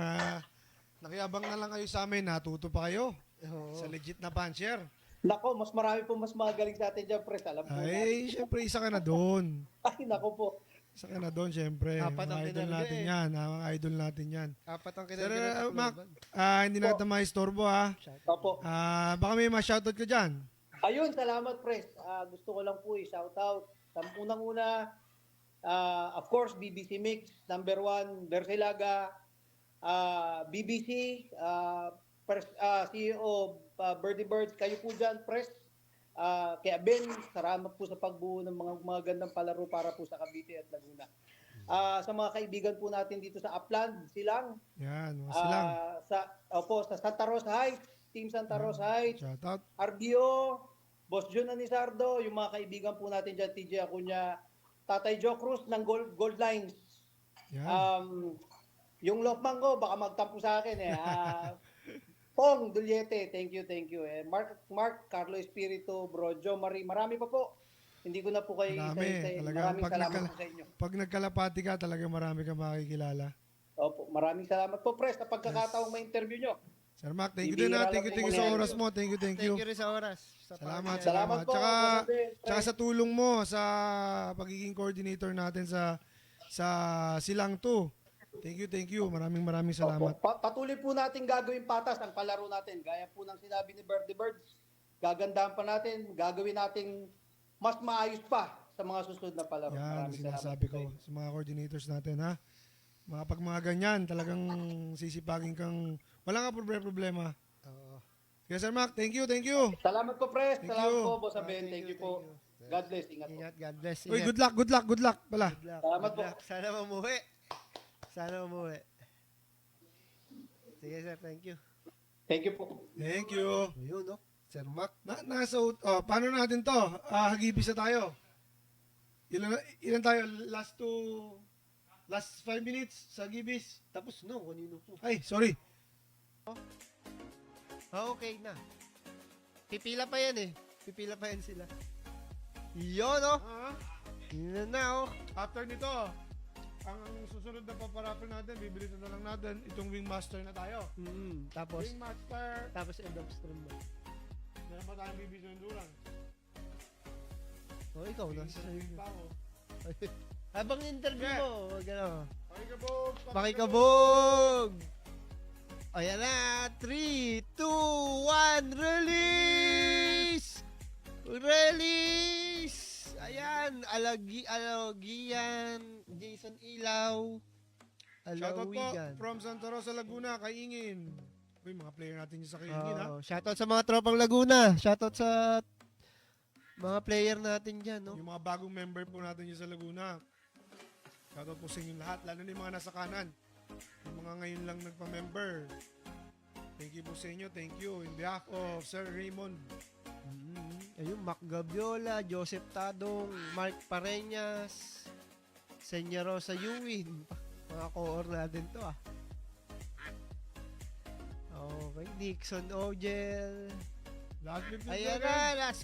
nakiabang na lang kayo sa amin, natuto pa kayo Oo. sa legit na puncher. Nako, mas marami po mas magaling sa atin dyan, press. Alam po natin. Ay, syempre, isa ka na doon. Ay, nako po. Isa ka na doon, syempre. Apat ang Mga idol kinarga natin eh. yan. Mga idol natin yan. Apat ang Sir, kinagin Mac, hindi na kita maistorbo ha. Opo. Baka may ma-shoutout ka dyan. Ayun, salamat, Pres. Gusto ko lang po i-shoutout. Sa unang-una, of course, BBC Mix, number 1, Bersilaga, BBC, CEO Birdie Birds, kayo po dyan, Pres. Kaya Ben, salamat po sa pagbuo ng mga magandang palaro para po sa Cavite at Laguna. Sa mga kaibigan po natin dito sa Upland, Silang, Yan, mga silang. sa Santa Rosa Heights, Team Santa Rosa Heights, Shout out. RDO, Boss Jun Anisardo, yung mga kaibigan po natin dyan, TJ Acuña, Tatay Joe Cruz ng Gold Lines. Yan. Yung lokman ko, baka magtampo sa akin eh. Pong Duliete, thank you. Mark Carlo Espiritu, Bro Joe Marie, marami pa po. Hindi ko na po kayo Marami. isa-isahin. Talaga, Maraming salamat po sa inyo. Pag nagkalapati ka, talaga marami kang makikilala. Opo, maraming salamat po, Pres, sa pagkakataong ma-interview nyo. Sir Mac, thank you din Bibihira ha. Thank lang you po sa mangyari oras yun. mo. Thank you. Thank you rin sa oras. Sa Salamat. pag- Salamat po. Tsaka, Boss Abel, tsaka Pres. sa tulong mo sa pagiging coordinator natin sa Silang 2. Thank you. Maraming salamat. Opo. Patuloy po natin gagawin patas ang palaro natin. Gaya po ng sinabi ni Birdie Birds, gagandahan pa natin, gagawin natin mas maayos pa sa mga susunod na palaro. Yan, Maraming sinasabi salamat ko sa mga coordinators natin ha. Pag mga ganyan, talagang sisipagin kang, wala nga problema. Oo. Kaya Sir Mac, thank you. Salamat po, Pres. Thank Salamat you. po, Boss Aben. Thank you po. God bless. Ingat po. Ingat, God bless. Uy, Ingat. good luck pala. Good luck. Salamat Good po. luck. Sana umuwi. Sige sir, thank you. Thank you po. Thank you. Ayun, no? Sir Mac. Paano natin to? Hagibis na tayo. Ilan tayo? Last 5 minutes sa Hagibis. Tapos no, kanino po? Ay, sorry. Okay na. Pipila pa yan eh. Pipila pa yan sila. Yun, no? Yun na, oh. After nito, ang susunod na paparapel natin, bibili na lang natin itong Wingmaster na tayo. Tapos Wingmaster. end of stream mo. Meron pa tayong bibili ng dulang. Oh, ikaw na. Pa ako. Habang interview Yeah. mo, wag ano. Pakikabog! Pakikabog! Ayan na. 3, 2, 1, release! Release! Ayan, Alagian, Jason Ilaw, Shoutout po Alawigan. from Santa Rosa, Laguna, kay Ingin. Uy, mga player natin yung sa kay Ingin, ha? Shoutout sa mga tropang Laguna. Shoutout sa mga player natin dyan, no? Yung mga bagong member po natin yung sa Laguna. Shoutout po sa inyo lahat, lalo na yung mga nasa kanan. Yung mga ngayon lang nagpa-member. Thank you po sa inyo. Thank you. In behalf of Sir Raymond. Ayun, Mac Gabiola, Joseph Tadong, Mark Pareñas, Senya Rosa Yuwin. Mga core natin to, ah. Okay, Nixon Ogel. Last 15 Ayan seconds. na, last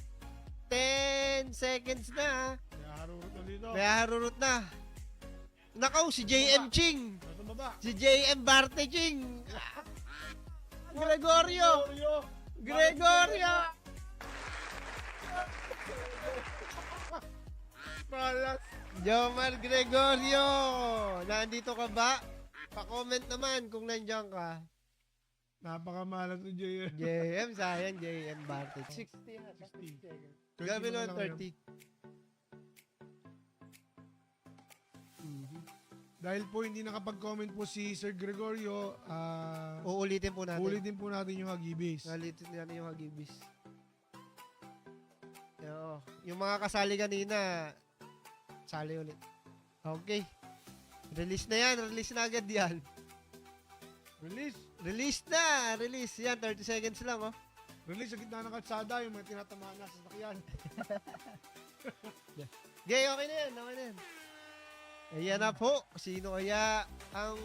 10 seconds na. Kaya harurot na dito. May harurot na. Nakaw, si JM Ching. Nasa baba. Si JM Barte Ching. Gregorio. Gregorio. Palas. Jomar Gregorio. Nandito ka ba? Pa-comment naman kung nandiyan ka. Napakamalas ni JM. JM, sayang JM Barte. 60 na. 60. Gabi na naman lang 30. Dahil po hindi nakapag-comment po si Sir Gregorio, Uulitin po natin. ulitin po natin yung Hagibis. Ulitin natin yung Hagibis. Oo. Yung mga kasali kanina, sali ulit. Okay. Release na yan. Release na agad yan. Release. Release na. Release. Yan, 30 seconds lang, oh. Release sa gitna ng kalsada, yung mga tinatamaan na sa sakyan. Okay, okay na yan. Okay na yan. Ayan na po. Sino kaya ang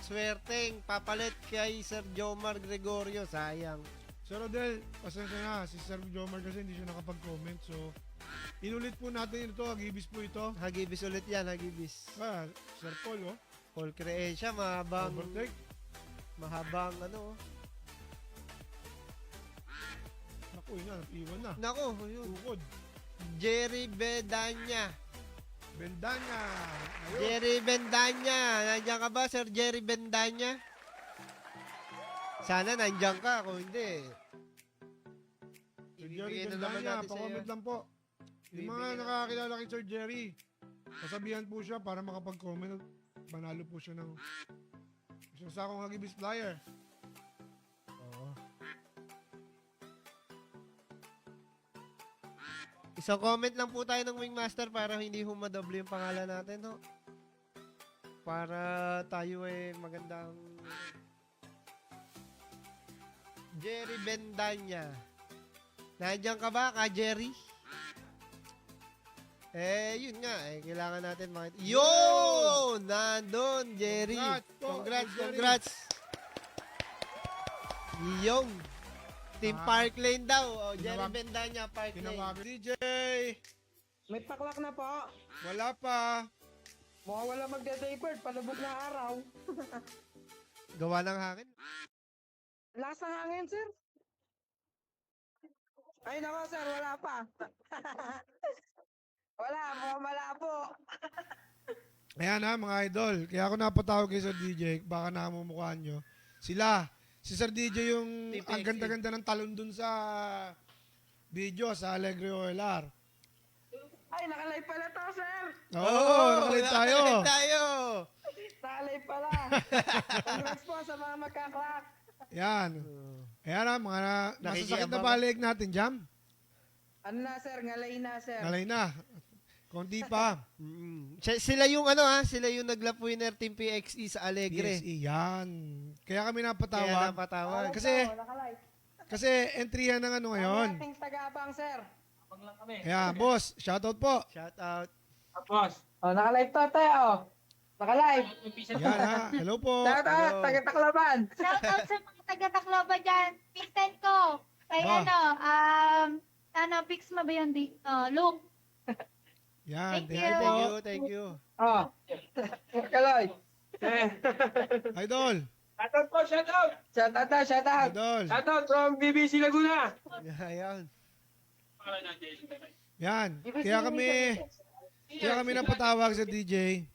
swerteng papalit kay Sir Jomar Gregorio? Sayang. Sir Rodel, pasensya na. Si Sir Jomar kasi hindi siya nakapag-comment. So, inulit po natin ito. Hagibis po ito. Hagibis ulit yan, Hagibis. Sir Paul, oh. Paul Creacia, mahabang, Overtake. mahabang ano. Naku, yun na. Iwan na. Nako, yun. Tukod. Jerry Bedanya. Bendanya. Ayun. Jerry Bendanya. Nandiyan ka ba, Sir Jerry Bendanya? Sana nandiyan ka. Kung hindi, Sir Jerry Bibigyan na naman Bendanya, natin sa pa-comment iyo. lang po. Yung mga Bibigyan na- nakakakilala kay Sir Jerry, pasabihan po siya para makapag-comment. Manalo po siya ng isang sakong Hagibis flyer. Oo. Isang comment lang po tayo ng Wingmaster para hindi humadoble yung pangalan natin, no? Para tayo ay magandang Jerry Bendanya. Nandiyan ka ba, ka Jerry? Yun nga, kailangan natin makita. Yo! Nandun, Jerry. Congrats po, Congrats, Jerry. congrats. Yung Team Ah. Park Lane daw. Jerry Tinawag- Bendanya, Park Lane. Tinawagan DJ. May paklak na po. Wala pa. Mukhang wala magde-daybird. Palubog na araw. Gawa ng hangin. Lakas ng hangin, sir. Ay, nako, sir. Wala pa. Wala. Mukhang malabo. Ayan ha, mga idol. Kaya ako napatawag kay Sir DJ, baka namumukhaan nyo. Sila. Si Sir DJ yung TPXE. ang ganda-ganda ng talon dun sa video sa Alegre OLR. Ay, nakalive pala to, sir. Oo, nakalive tayo. Nakalive tayo. Nakalive pala. Congrats po sa mga magkaklak. Yan. Ayan ha, mga masasakit na Nakikiabang. balig natin, Jam. Ano na, sir? Ngalay na, sir. Nalay na. Konti pa. Sila yung sila yung naglap winner Team PXE sa Alegre. PSE, yan. Kaya kami Kaya napatawag. napatawag. Kasi- Nakalive. Kasi entry yan ng ano ngayon. Ang ating tagabang, sir. Kaya, boss, shoutout po. Shout out. Oh, nakalive to, tayo. Nakalive. Yan ha. Hello po. Shout out, Hello. taga-taklaban. Shoutout sa mga taga-Tacloban dyan. Pinsan ko. Kay Pix mo ba yun? Luke. Yan. Thank Thank you you. po. Thank you. Oh. Kaloy. Idol. Shout out na, shout out. Idol. out from BBC Laguna. Ayan. Yan. Kaya kami napatawag sa DJ.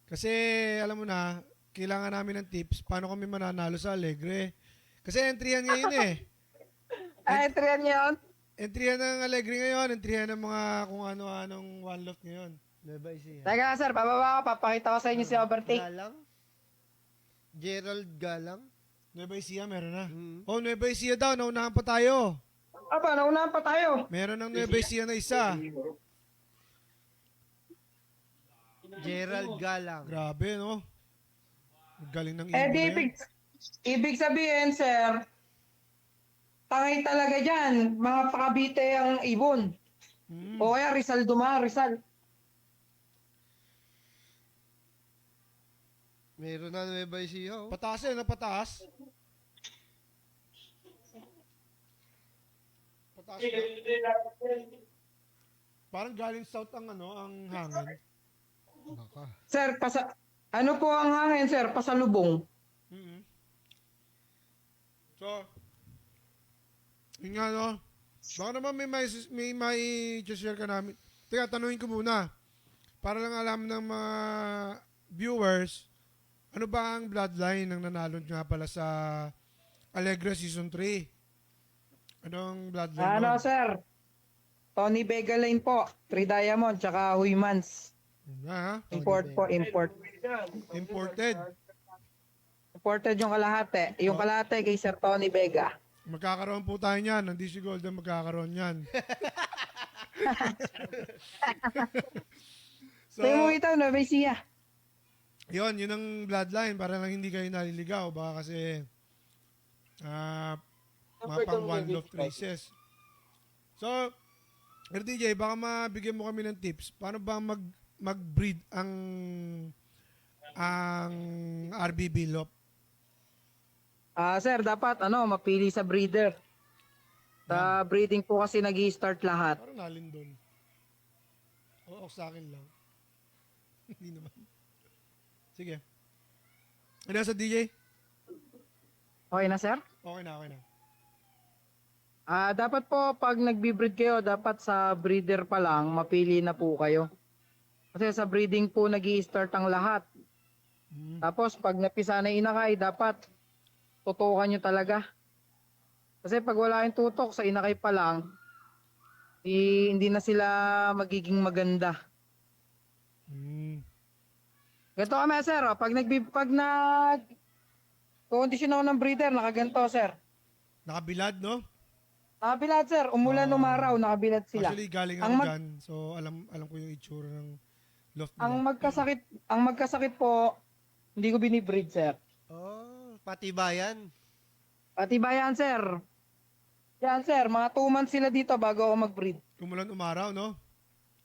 Kasi alam mo na, kailangan namin ng tips paano kami mananalo sa Alegre. Kasi entry yan ngayon eh. Entry yan yun. Entry yan ng Alegre ngayon, entry yan ng mga kung ano-anong one lot ngayon. Nueva Ecija. Teka sir, bababa ka. Papakita ko sa inyo si overtake. Galang? Gerald Galang? Nueva Ecija meron na. Mm. Oh, Nueva Ecija daw, naunahan pa tayo. Aba, naunahan pa tayo. Meron ng Nueva Ecija na isa. Gerald Galang. Grabe, no? Ang galing ng Eh, ibon di na yan. ibig sabihin, sir, tangay talaga dyan. Mga pakabite ang ibon. Mm. O kaya Rizal Duma, Rizal. Meron na Nueva Ecija. Oh. Pataas eh, no? Pataas. Pataas na. Parang galing south ang ano, ang hangin. Baka. Sir, ano po ang hangin, sir? Pasalubong. Mhm. So, yun nga no. Baka naman may share ka namin. Teka, tanungin ko muna. Para lang alam ng mga viewers, ano ba ang bloodline ng nanalo nga pala sa Alegre Season 3? Anong bloodline Ano, nun? sir? Tony Vega Lane po. 3 Diamond, tsaka Huymans. Ha? Import po, import. Imported. Imported yung kalahati. Yung kalahati kay Sir Tony Vega. Magkakaroon po tayo niyan. Ng DC Golden magkakaroon yan. So, Tingnan mo ito, Nueva Ecija. yun ang bloodline para lang hindi kayo naliligaw. Baka kasi mga pang one love races. So, RTJ, baka mabigyan mo kami ng tips. Paano ba mag-breed ang RBB Lop? Sir, dapat mapili sa breeder. Sa breeding po kasi nag-i-start lahat. Parang nalindol. Oo, sa akin lang. Hindi naman. Sige. Ano sa DJ? Okay na, sir? Okay na, okay na. Dapat po pag nagbi-breed kayo, dapat sa breeder pa lang mapili na po kayo. Kasi sa breeding po nag-i-start ang lahat. Tapos pag napisa na inakay, dapat tutukan nyo talaga. Kasi pag wala yung tutok sa inakay pa lang, hindi na sila magiging maganda. Mm. Ganito kami, sir. Oh. Pag kondisyon ako ng breeder, nakaganto, sir. Nakabilad, no? Nakabilad, sir. Umulan, Oh. umaraw, nakabilad sila. Actually, galing Ang ako mag- dyan. So, alam ko yung itsura ng loft Ang nila. magkasakit po, hindi ko binibreed, sir. Oh, patibayan. Pati bayan, sir. Yan, sir. Mga 2 months sila dito bago ako mag-breed. Umulan umaraw, no?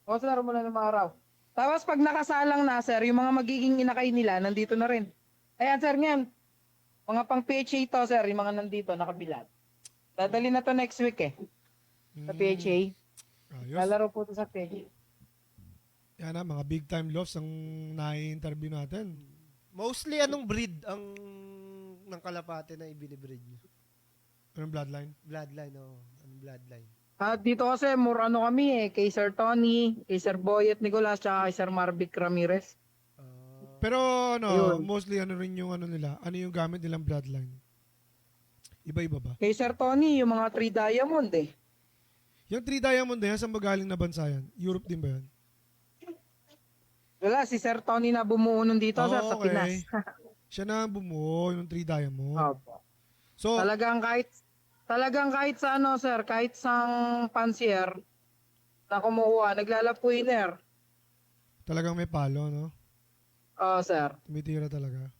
O, sir, mula ng araw. Tapos pag nakasalang na, sir, yung mga magiging inakay nila, nandito na rin. Ayan, sir, ngayon. Mga pang PHA to, sir, yung mga nandito, nakabilad. Dadali na to next week eh. Sa PHA. Ayos. Lalaro po to sa PHA. Yan na, mga big time lofts ang nai-interview natin. Mostly anong breed ang ng kalapate na ibinibreed nyo? Anong bloodline? Bloodline, oh. Anong bloodline? At dito kasi, more ano kami eh, kay Sir Tony, kay Sir Boyet Nicolas, tsaka kay Sir Marvic Ramirez. Pero Ayun. mostly ano rin yung ano nila, ano yung gamit nilang bloodline? Iba-iba ba? Kay Sir Tony, yung mga 3 diamond eh. Yung 3 diamond na yan, saan ba galing na bansa yan? Europe din ba yan? Wala, si Sir Tony na bumuo nun dito, sir, sa Okay. Pinas. Siya na ang bumuo, yung 3 diamond. Opo. So, Talagang kahit sa ano, sir, kahit sa pansier na kumukuha, naglalapuiner. talagang may palo, no? Oo, sir. Tumitira talaga.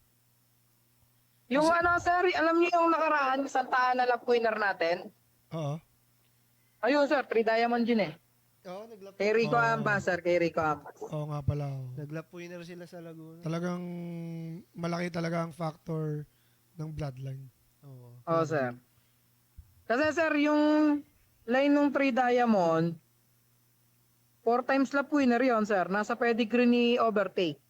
Yung ano, sir, alam niyo yung nakaraan sa taan na lapuiner natin? Oo. Ayun, sir, 3 diamond yun eh. Oo, naglap Kay Rico Oo. Ambas, sir, kay Rico Ambas. Oo nga pala. Oh. naglapuiner sila sa Laguna. Talagang malaki talaga ang factor ng bloodline. Oo. Oo, sir. Kasi, sir, yung line ng 3 diamond, 4 times lapuiner yun, sir. Nasa pedigree ni Overtake.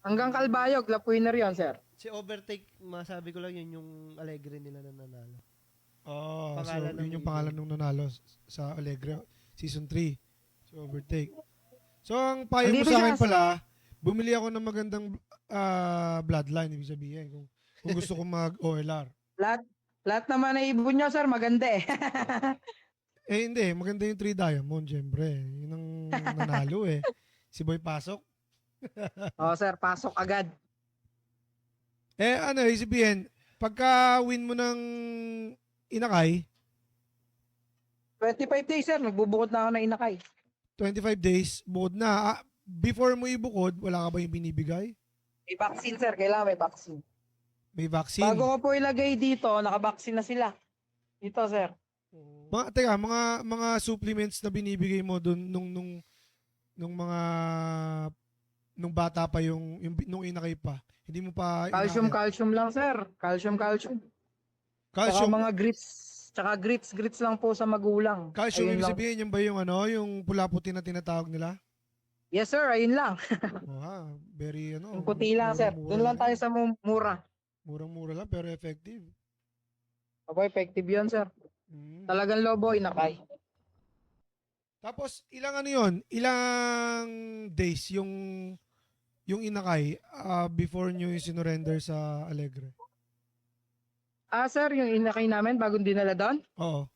Hanggang Kalbayog, lapuiner yun, sir. Si Overtake, masabi ko lang yun yung Alegre nila na nanalo. Oh, so Pangalan ng yun yung ibon. pangalan nung nanalo sa Alegre Season 3. So, Overtake. So, ang payo mo Hindi sa ba akin siya- pala, bumili ako ng magandang bloodline, ibig sabihin. Kung gusto ko mag-OLR. Lahat naman na ibon nyo, sir, maganda eh. Eh, hindi. Maganda yung 3 diamond, syempre. Yun ang nanalo eh. Si Boy Pasok. Oo, sir, pasok agad. Eh, ano, sabihin, pagka win mo ng inakay, 25 days, sir, nagbubukod na ako ng inakay. 25 days, bukod na. Before mo ibukod, wala ka ba yung binibigay? May vaccine, sir, kailangan may vaccine. May vaccine. Bago ko po ilagay dito, nakabaksin na sila. Dito, sir. Mga supplements na binibigay mo doon nung bata pa nung inakay pa. Hindi mo pa Calcium lang, sir. Calcium. Tsaka Calcium. mga grits. Tsaka grits lang po sa magulang. Calcium, Ayun ibig lang. sabihin yung ba yung pula-puti na tinatawag nila? Yes, sir, ayun lang. Very Yung puti lang, sir. murang-mura Doon lang tayo sa mura. Murang-mura lang pero effective. Opo, effective yun, sir. Mm. Talagang lobo, inakay. Tapos ilang ilang days yung inakay before nyo sinurrender sa Alegre? Sir, yung inakay namin bagong dinala doon? Oo.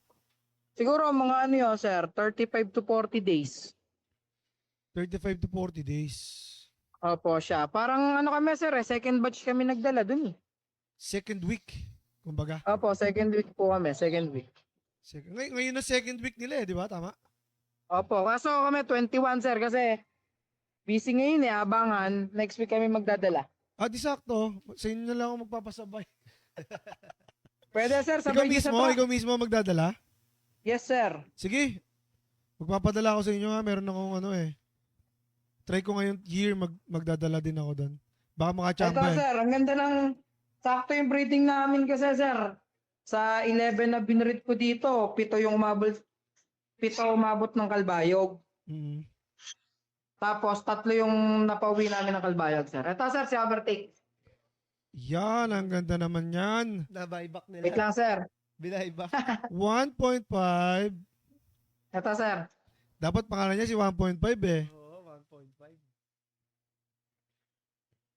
Siguro mga ano yun, sir, 35 to 40 days. 35 to 40 days. Opo, siya. Parang ano kami, sir, second batch kami nagdala dun eh. Second week, kumbaga. Opo, second week po kami, second week. Ngayon na second week nila di ba? Tama? Opo, kaso kami 21, sir, kasi busy ngayon eh, abangan. Next week kami magdadala. Di sakto. Sa inyo na lang ako magpapasabay. Pwede, sir, sabay niyo sa truck. Ikaw mismo magdadala? Yes, sir. Sige. Magpapadala ako sa inyo Meron akong try ko ngayong year magdadala din ako doon. Baka Ito, makachamba sir, ang ganda ng sakto yung breeding namin kasi, sir. Sa 11 na binread ko dito, 7 umabot ng kalbayog. Mm. Tapos 3 yung napauwi namin ng kalbayog, sir. Ito, sir, si Overtake. Yan, ang ganda naman yan. Na-buyback nila. Wait lang, sir. Binayback. 1.5. Ito, sir. Dapat pangalan niya si 1.5 eh. Oo, 1.5.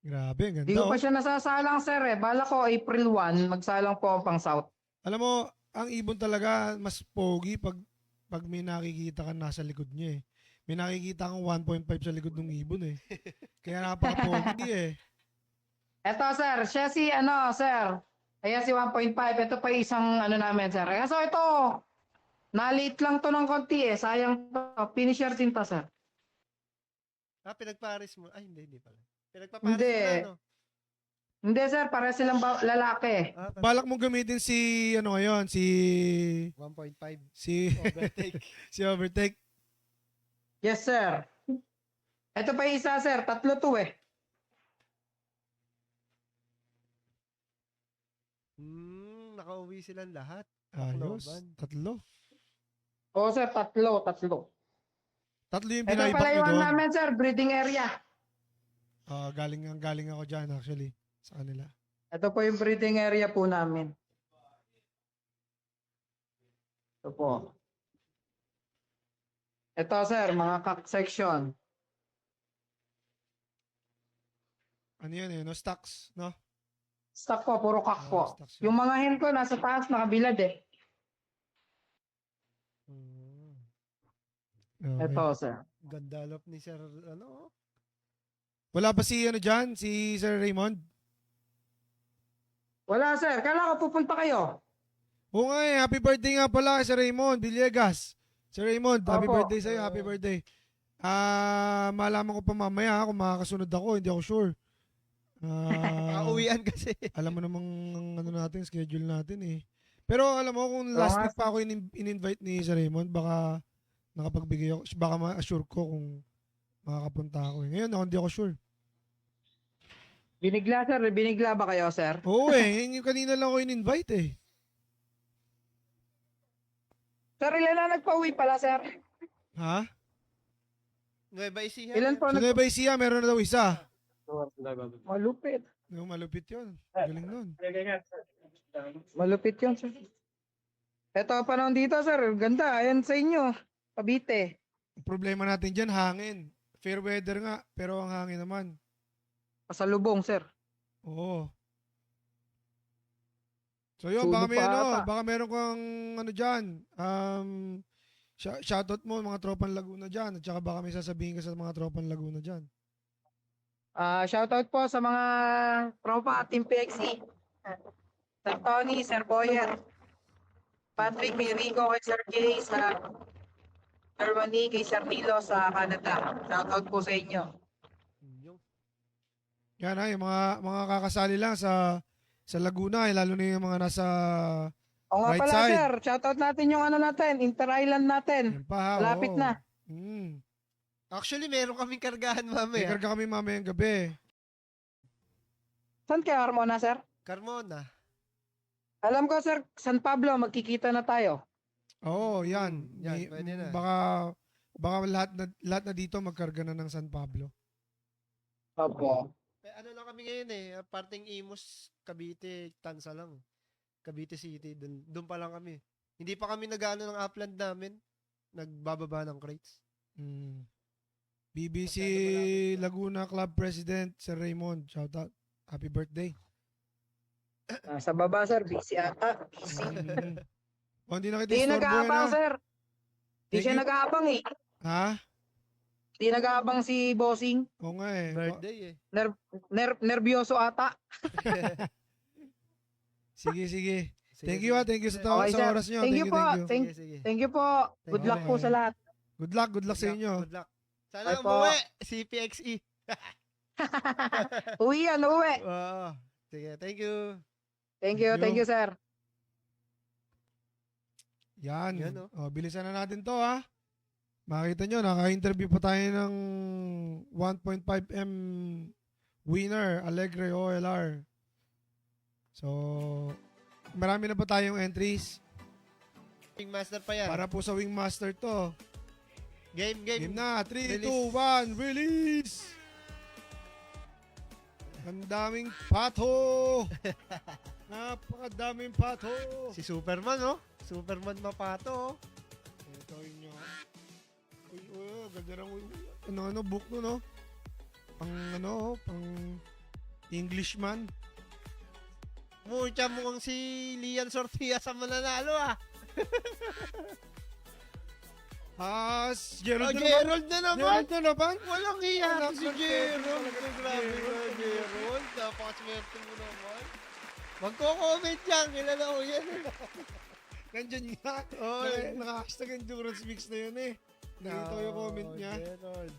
Grabe, ang ganda. Di ko pa Oh. siya nasasalang, sir, eh. Bala ko, April 1, magsalang po ako pang South. Alam mo, ang ibon talaga mas pogi pag may nakikita ka nasa likod niya eh. May nakikita kang 1.5 sa likod ng ibon eh. Kaya napaka-pogi eh. Eto, sir. Siya si, sir. Ayan si 1.5. Ito pa yung isang, namin, sir. So, ito. Na-late lang to ng konti eh. Sayang to. Finisher din to, sir. Pinagparis mo. Ay, hindi pala. Pinagpaparis Hindi. mo na, no? Hindi, sir. Para silang lalaki. Balak mo gamitin si, ngayon, si 1.5. Overtake. Si Overtake. Yes, sir. Ito pa yung isa, sir. 3 to eh. Nakauwi silang lahat. Ayos. Tacloban. 3. Oo, sir. 3. 3. 3 yung Ito pinaibak pala nyo yung doon. namin, sir. Breeding area. Galing ako dyan actually. Sa kanila. Ito po yung breeding area po namin. Ito po. Ito, sir. Mga cock section. Ano yan eh, no? Stocks, no? Stock po. Puro cock po. Stocks yun. Yung mga hen ko, nasa taas, nakabilad eh. Okay. Ito, sir. Gandalop ni Sir, Wala pa si, dyan? Si Sir Raymond? Wala, sir. Kala ko pupunta kayo. Oo nga eh, happy birthday nga pala kay Sir Raymond Villegas. Sir Raymond, happy Opo. birthday sa'yo, happy birthday. Malaman ko pa mamaya kung makakasunod ako, hindi ako sure. Uwian kasi. Alam mo namang natin, schedule natin eh. Pero alam mo, kung last nga, week pa ako in-invite ni Sir Raymond, baka nakapagbigay ako, baka ma-assure ko kung makakapunta ako eh. Ngayon, ako hindi ako sure. Binigla, sir. Binigla ba kayo, sir? Oo eh, yung kanina lang ako in-invite eh. Sir, ilan na nagpa-uwi pala, sir? Ha? Nueva Ecija. Ilan po Sa Nueva Ecija, meron na daw isa. Malupit. Yung malupit yun. Galing nun. Malupit yun, sir. Ito pa naman dito, sir. Ganda. Ayan sa inyo. Cavite. Ang problema natin dyan, hangin. Fair weather nga, pero ang hangin naman. Pasalubong, sir. Oo. So yun, Sunog baka may pa ata. baka meron kang dyan. Shoutout mo mga tropang Laguna dyan. At saka baka may sasabihin ka sa mga tropang Laguna dyan. Shoutout po sa mga tropa Team PXE. Sir Tony, Sir Boyer, Patrick, kay Rico, kay Sir Jay sa Germany, kay Sir Nilo sa Canada. Shoutout po sa inyo. Yan ha, yung mga kakasali lang sa Laguna, lalo na yung mga nasa O nga right pala, side. sir. Shoutout natin yung natin, Inter-Island natin. Yan pa ha, Malapit oo. na. Actually, meron kaming kargahan May mamaya. karga kami mamayang gabi. Saan kayo, Harmona, sir? Carmona. Alam ko, sir, San Pablo, magkikita na tayo. Oo, yan. Yan, pwede na. Baka lahat na dito magkarga na ng San Pablo. Opo. Ano lang kami ngayon eh. Parting Imus, Cavite, Tansa lang. Cavite City. Doon pa lang kami. Hindi pa kami nag-ano ng upland namin. Nagbababa ng crates. BBC Laguna Club President Sir Raymond, shout out. Happy birthday. Sa baba, sir. Busy ata. Busy. Hindi na kita Di istorbo nag-aabang, na. sir. Di Thank siya you. nag-aabang eh. Ha? Di nag-aabang si Bossing. Oo nga eh. Birthday eh. Nervyoso ata. Sige. Thank Sige, you sige. Thank you sa Okay, sir. oras nyo. Thank you po. Thank you. Sige, sige. Thank you po. Good luck po Okay. sa lahat. Good luck sa inyo. Good luck. Sana Bye po. umuwi. CPXE. Uwi yan, uwi. Oo. Sige, thank you. Thank you, sir. Yan. Yan, oh. Bilisan na natin to ha. Makita nyo, naka-interview pa tayo ng 1.5M winner, Alegre OLR. So, marami na pa tayong entries. Wingmaster pa yan. Para po sa Wingmaster to. Game. Game na. 3, Release. 2, 1, release! Ang daming pato! Napakadaming pato! Si Superman, oh. Superman mapato, oh. Ito inyo. Uy, ganda ng book no, no? Pang Englishman. mukhang si Lian Sortilla sa mananalo ah. Gerald na naman. Gerald na naman. Gerald na naman. Walang hiya Walang si swerte Gerald. talaga si Grabe Gerald. na, Gerald. Napakaswerte mo naman. Magko-comment yan. Kilala ko yan. Nandyan nga. Oh, Naka-hashtag endurance mix na yun eh. Nakita ko yung comment niya. Gerald.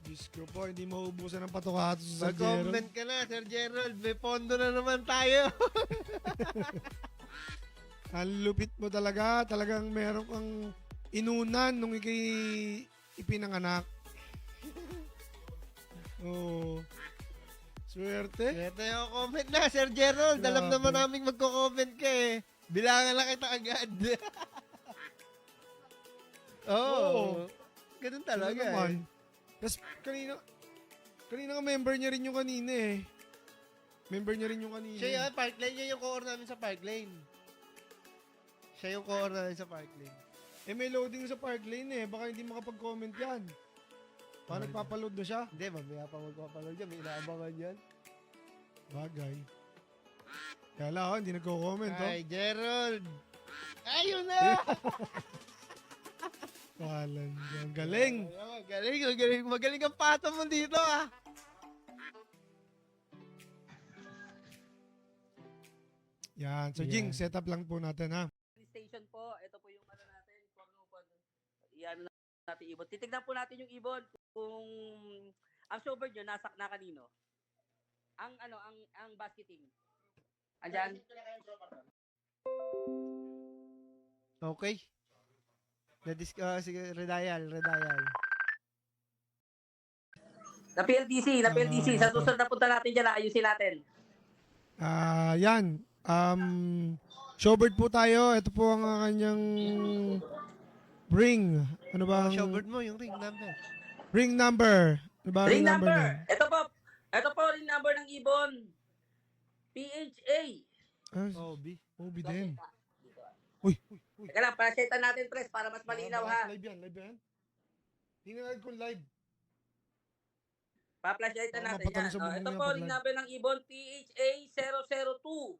Diyos ko po, hindi maubusan ng patukato sa Gerald. Mag-comment ka na, Sir Gerald. May pondo na naman tayo. Ang lupit mo talaga. Talagang meron kang inunan nung ikay ipinanganak. Oo. Swerte. Ito yung comment na, Sir Gerald. Alam Grabe. naman namin magko-comment ka eh. Bilangan lang kita agad. Oo. Ganun talaga Ano naman. eh. Tapos kanina nga member niya rin yung kanina eh. Member niya rin yung kanina. Siya yan, Park Lane. Yan yung core namin sa Park Lane. Siya yung core namin sa Park Lane. Eh may loading sa Park Lane eh. Baka hindi makapag-comment yan. Baka nagpapaload na siya. Hindi, mamaya pa magpapanood yan. May inaabangan yan. Bagay. Kaya lang ako, hindi nagko-comment oh. Ay, Gerald. Ayun na! Walang yan. Galing. Galing. Magaling ang pato mo dito ah. Yan. So Yan. Jing, setup lang po natin ha. Station po, ito po yung ano natin, kung iano natin ibon. Titignan po natin yung ibon kung ang showbird nyo nasa na kanino. Ang basketing. Andyan. Okay. Sige, Redayal. Na PLDC. Sa susunod na punta natin dyan, ayusin natin. Yan. Showbird po tayo. Ito po ang kanyang ring. Ano ba? ang Showbird mo, yung ring number. Ring number. Ano ba ang Ring number. niya? Ito po ring number ng ibon. PHA. OB. OB din. Uy. Teka lang, pasyetan natin, Pres, para mas malinaw ha. Live yan. Tingnan natin kung live. Pa-flashlightan Baka natin mapatalo yan. sa bubong Ito yan po, pag ring live. number ng ibon, PHA 002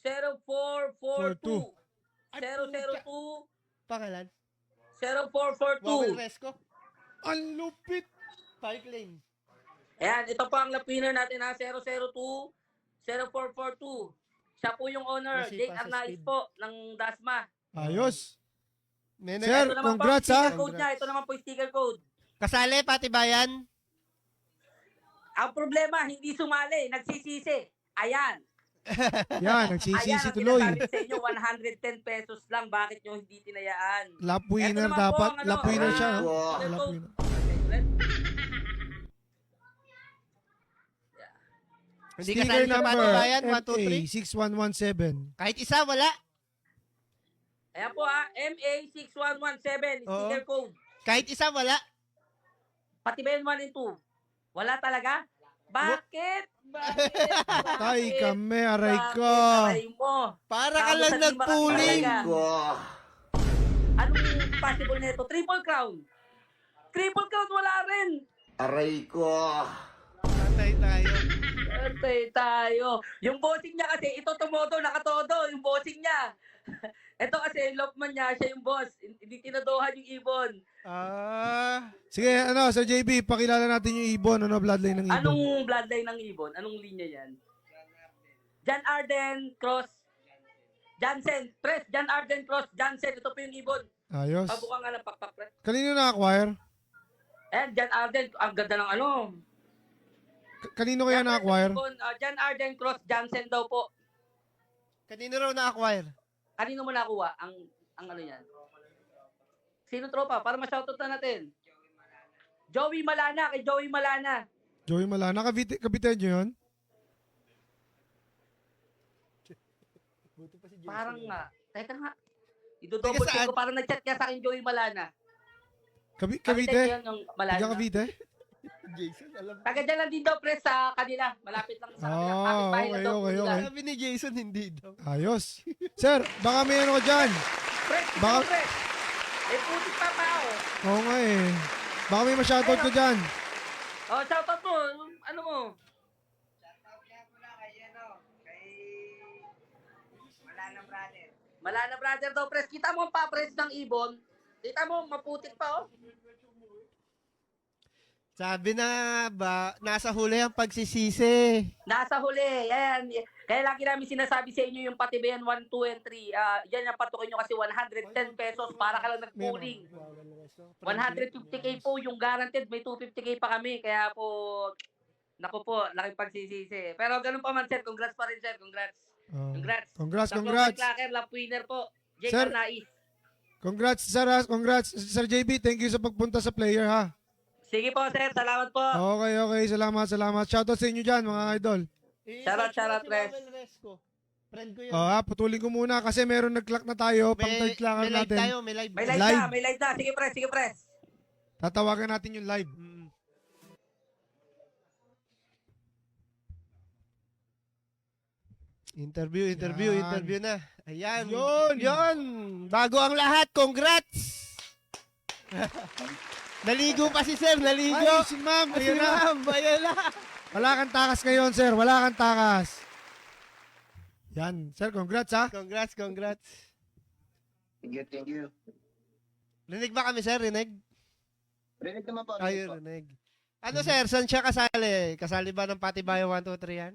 0442 002 Pangalan? 0442. Wawel Resco? Ang lupit. Park Lane. Ayan, ito po ang lap winner natin ha, 002 0442. Siya po yung owner, Masipa Jake sa Arnaiz speed. po ng Dasma. Ayos. May Sir, Ito naman congrats, po, yung sticker ha? code niya. Ito naman po yung sticker code. Kasali, pati bayan? Ang problema, hindi sumali, nagsisisi. Ayan. Yan, Ayan nagsisisi ang tuloy. sinasabi ko sa inyo, 110 pesos lang. Bakit nyo hindi tinayaan? Lap winner Ito naman po dapat. ang ano, Lap winner siya. no? sticker Lap code. winner. Hindi Sticker kasali sa number pati bayan? 1, 2, 3? 6117. Kahit isa, wala. Ayan po ha, MA6117, sticker code. Kahit isa, wala. Pati ba yun 1 and 2? Wala talaga? Bakit? Tay kami, aray Bakit? ko. Aray mo. Para ka Tapos lang sa lima ka nagpuling. talaga. Anong possible na ito? Triple crown. Triple crown wala rin. Patay tayo. Antay tayo. Yung bossing niya kasi, ito tumodo, nakatodo. Yung bossing niya. Ito kasi, Lokman niya, siya yung boss. Hindi tinadohan yung ibon. Sige, Sir JB, pakilala natin yung ibon. Ano, bloodline ng ibon? Anong bloodline ng ibon? Anong linya yan? John Arden Cross Jansen. Press, John Arden Cross Jansen. Ito po yung ibon. Ayos. Pabuka nga ng pakpak, press. Kanino na-acquire? And John Arden, ang ganda ng ano. Kanino kaya na-acquire? John Arden Cross Jansen daw po. Kanino raw na-acquire? Kanino mo nakuha ang ano yan? Sino tropa? Para ma-shoutout na natin. Joey Malana, kay Joey Malana. Joey Malana. Kabitan nyo yun? Parang nga. Teka nga. Idodouble check saan? ko. Parang nag-chat niya sa akin Joey Malana. Cavite? Cavite yun, yung Malana. Taga Cavite? Jason, alam. Taga dyan lang din daw, press, sa kanila. Malapit lang sa kanila. Ah, Kapit-bahay lang okay, daw po okay, nila. okay. Sabi ni Jason, hindi daw. Ayos. Sir, baka may ano ka dyan. Press, Baka- press. Eh, putik pa pa ako. Oo nga eh. Baka may ma-shoutout ka dyan. Oh, shoutout mo. Ano mo? Malana brother daw, pres. Kita mo ang pa-press ng ibon. Kita mo, maputik pa, oh. Sabi na ba, nasa huli ang pagsisisi. Nasa huli. Yan. Kaya lagi namin sinasabi sa inyo yung patibayan 1, 2, and 3. Yan yung patukin nyo kasi 110 pesos para ka lang nag-pooling. 150k po yung guaranteed. May 250k pa kami. Kaya po, naku po, laking pagsisisi. Pero ganun pa man, sir. Congrats pa rin, sir. Congrats. Congrats. Congrats, Sa congrats. Global Clacker, lap winner po. Jake Sir. Arnaiz. Congrats, sir. Congrats, Sir JB. Thank you sa pagpunta sa player, ha? Sige po, sir. Salamat po. Okay. Salamat. Shoutout sa inyo dyan, mga idol. Charot, pres. Friend ko yun. Putulin ko muna kasi meron nag-clock na tayo. Pang third clocker may live natin. tayo, may live. May live Live. na, may live na. Sige, pres. Sige, pres. Tatawagan natin yung live. Interview Yan. na. Ayan. Yun. Yun. Bago ang lahat, congrats! Naligo pa si Sir, naligo. Ay, si ma'am. Si Ayun na. Ma'am, ayan na. Wala kang takas ngayon, sir. Wala kang takas. Yan. Sir, congrats, ha? Congrats. Thank you. Rinig ba kami, Sir? Rinig? Rinig naman po. Ayun, rinig. Ano, Sir? Saan siya kasali? Kasali ba ng Patibayo 1, 2, 3 yan?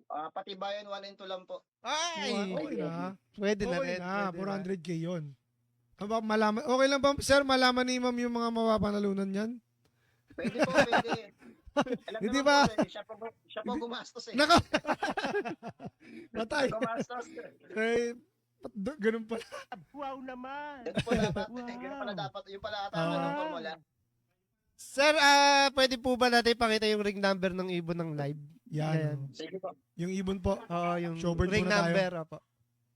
Patibayan 1 and 2 lang po. Ay! Okay na. Pwede na Okay rin. na. pwede na. 400k yun. Malaman. Okay lang ba, sir? Malaman ni ma'am yung mga mapapanalunan yan? Pwede po, pwede. Alam Hindi naman ba? po, siya po gumastos eh. Nako! Patay. Gumastos. Ganun pala. Wow naman! Ganun po dapat. Ganun pala dapat. Yung pala tama ng formula. Sir, pwede po ba natin pakita yung ring number ng ibon ng live? Yan. Ayan. Sige po. Yung ibon po. Oo, yung Showbird ring muna tayo. number. Opo.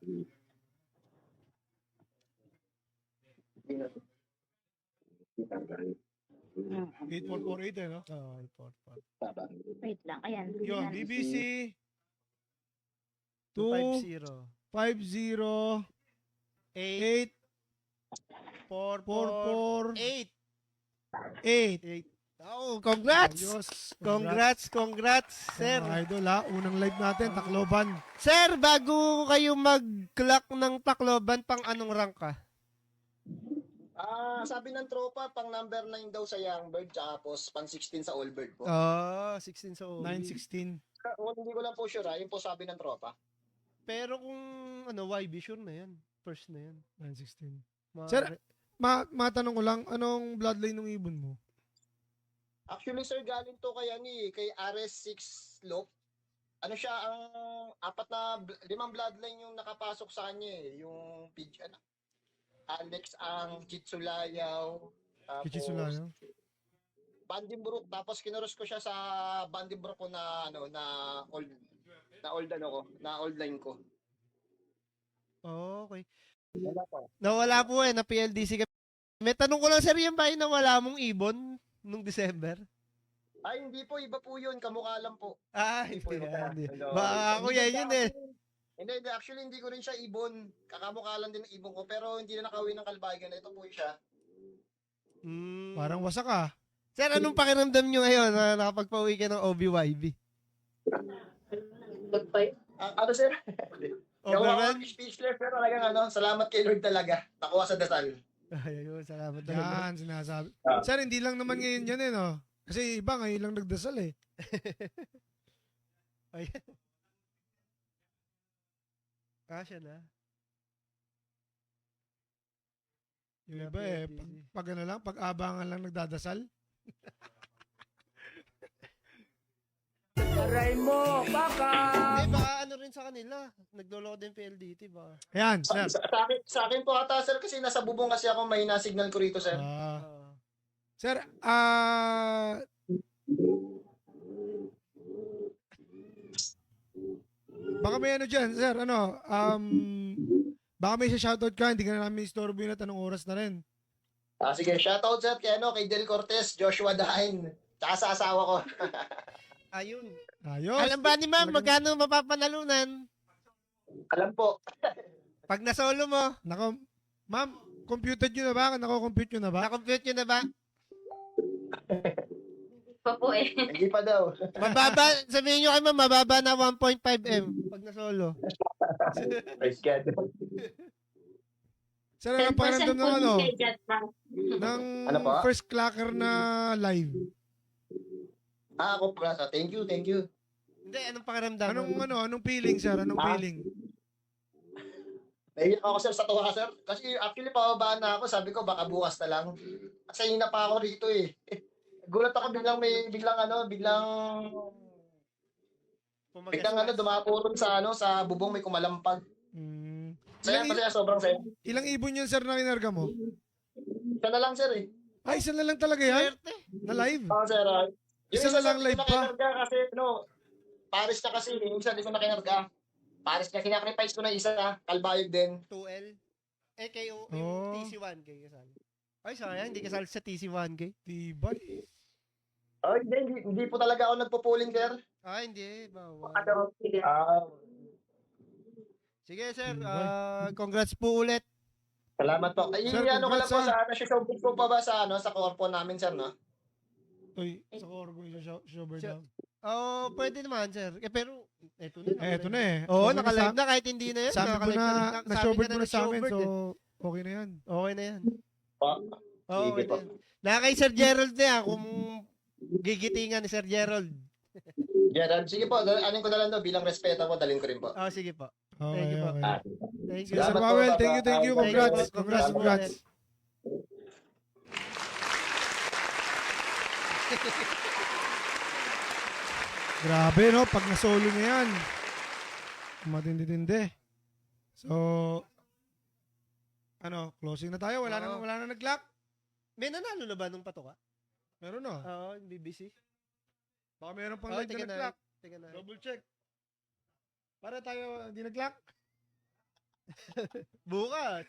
Mm. 8448 eh, no? Oo, 844. Wait lang, ayan. Yun, BBC 250. 250 8 448 8. Oh, congrats! Ayos. Congrats, sir. Mga idol, ha? Unang live natin, Tacloban. Sir, bago kayo mag-clock ng Tacloban, pang anong rank ka? Sabi ng tropa, pang number 9 daw sa Young Bird, tsaka po pang 16 sa All Bird po. 16 sa 916. Hindi ko lang po sure, yun po sabi ng tropa. Pero kung YB, sure na yan. First na yan. 916. Ma- Sir, matanong ko lang, anong bloodline ng ibon mo? Actually, sir, galing to kay RS6 Lope. Ano siya, ang 5 bloodline yung nakapasok sa kanya eh. Yung Alex ang Chitsulayaw. Tapos, Kichitsulayo? Bandimbruk. Tapos kinuros ko siya sa Bandimbruk ko na old line ko. Okay. Wala po. Nawala po na PLDC kami. May tanong ko lang, sir, yung ba yung nawala mong ibon nung December? Ay, hindi po. Iba po yun. Kamukha lang po. Hindi po, iba. hindi. Hello. Baka ako yan yun eh. Hindi. Actually, hindi ko rin siya ibon. Kakamukha lang din ng ibon ko. Pero hindi na nakawin ng kalbagan. Ito po siya. Parang wasak ah. Sir, anong pakiramdam nyo ngayon na nakapagpauwi ka ng OBYB? Ano, sir? Overwhelmed? Yung speechless, pero talagang salamat kay Lord talaga. Nakuha sa dasal. Ayun, salamat talaga. Yan, sinasabi. Sir, hindi lang naman ngayon yan eh, no? Kasi iba ngayon lang nagdasal eh. Ayan. Kasya na. Yung iba eh, pag ano lang, pag abangan lang nagdadasal. Aray mo, baka. Hindi, baka ano rin sa kanila. Naglolo din PLDT ba? Ayan, sir. Sa akin po ata, sir, kasi nasa bubong kasi ako, may na-signal ko rito, sir. Sir, baka may ano dyan, sir, baka may shoutout ka, hindi ka na namin istorbo yun at anong oras na rin. Sige, shoutout, sir, kay Del Cortez, Joshua Dahin, tsaka sa asawa ko. Ayun. Ayos. Alam ba ni ma'am, magkano mapapanalunan? Alam po. Pag nasolo mo, Nako, ma'am, computed nyo na ba? Nako-compute nyo na ba? na-compute nyo na ba? Pa po eh. Hindi pa daw. Mababa, sabihin nyo kay ma'am, mababa na 1.5M pag nasolo. May schedule. Sir, ano pakiramdam ng ano? dyan, Ng Ano po? first clacker na live. Ako pala. Thank you. Hindi, anong pakiramdam? Anong feeling, sir? Anong Ah? feeling? Naiyak ako sir sa tuwa sir. Kasi actually pababaan na ako. Sabi ko baka bukas na lang. Kasi hina pa ako rito eh. Gulat ako biglang dumapuron sa bubong may kumalampag. Hmm. Saya masaya, sobrang saya. Ilang ibon yun, sir, na kinarga mo? Isa na lang sir eh. Ay, isa na lang talaga yan? Swerte. Na live? Oo sir. Isa na lang sir, live hindi ko pa? nakinarga kasi Paris na kasi. Yung isa hindi ko nakinarga. Paris na sinacrifice ko na isa. Kalbayog din. 2L. kayo, Oh. yung TC1K kasali. Ay, sayang, hindi kasali sa TC1K. Tibay. Oh, hindi po talaga ako nagpo-pooling sir. Ah, hindi. Bawal. Ah, Sige, sir. Tibay. Congrats po ulit. salamat po. Ay, Sir, ano ko lang congrats, po ah. sa showbiz ko pa ba sa sa corpo namin sir no? Uy, sa Corgo yung show Sir, pwede naman, sir. Pero, eto na. Eto na eh. Oo, Okay na naka-live na kahit hindi na yan. Sabi ko Nakaka-live na, Sabi na-showbird ka mo na sa amin, na-showbird so eh. okay na yan. Okay na yan. Po. Oo, Sige okay po. na yan. Kay Sir Gerald na yan, kung gigitingan ni Sir Gerald. Gerald, sige po, anin ko na lang daw bilang respeto po, dalhin ko rin po. Oh, sige po. Okay, Thank you po. okay. Ah, Thank you. Sir Salamat po, Powell, Papa. thank you. Thank you Congrats. po. Congrats, congrats. Grabe, no? Pag na-solo niya yan, matindi-tindi. So, closing na tayo. Wala na nag-lock. May nanalo na ba nung patoka? Meron no? Oo, yung BBC. Baka meron pang Oh, live tingnan na na. nag-lock. Tingnan na. Double check. Para tayo hindi nag-lock. Bukas.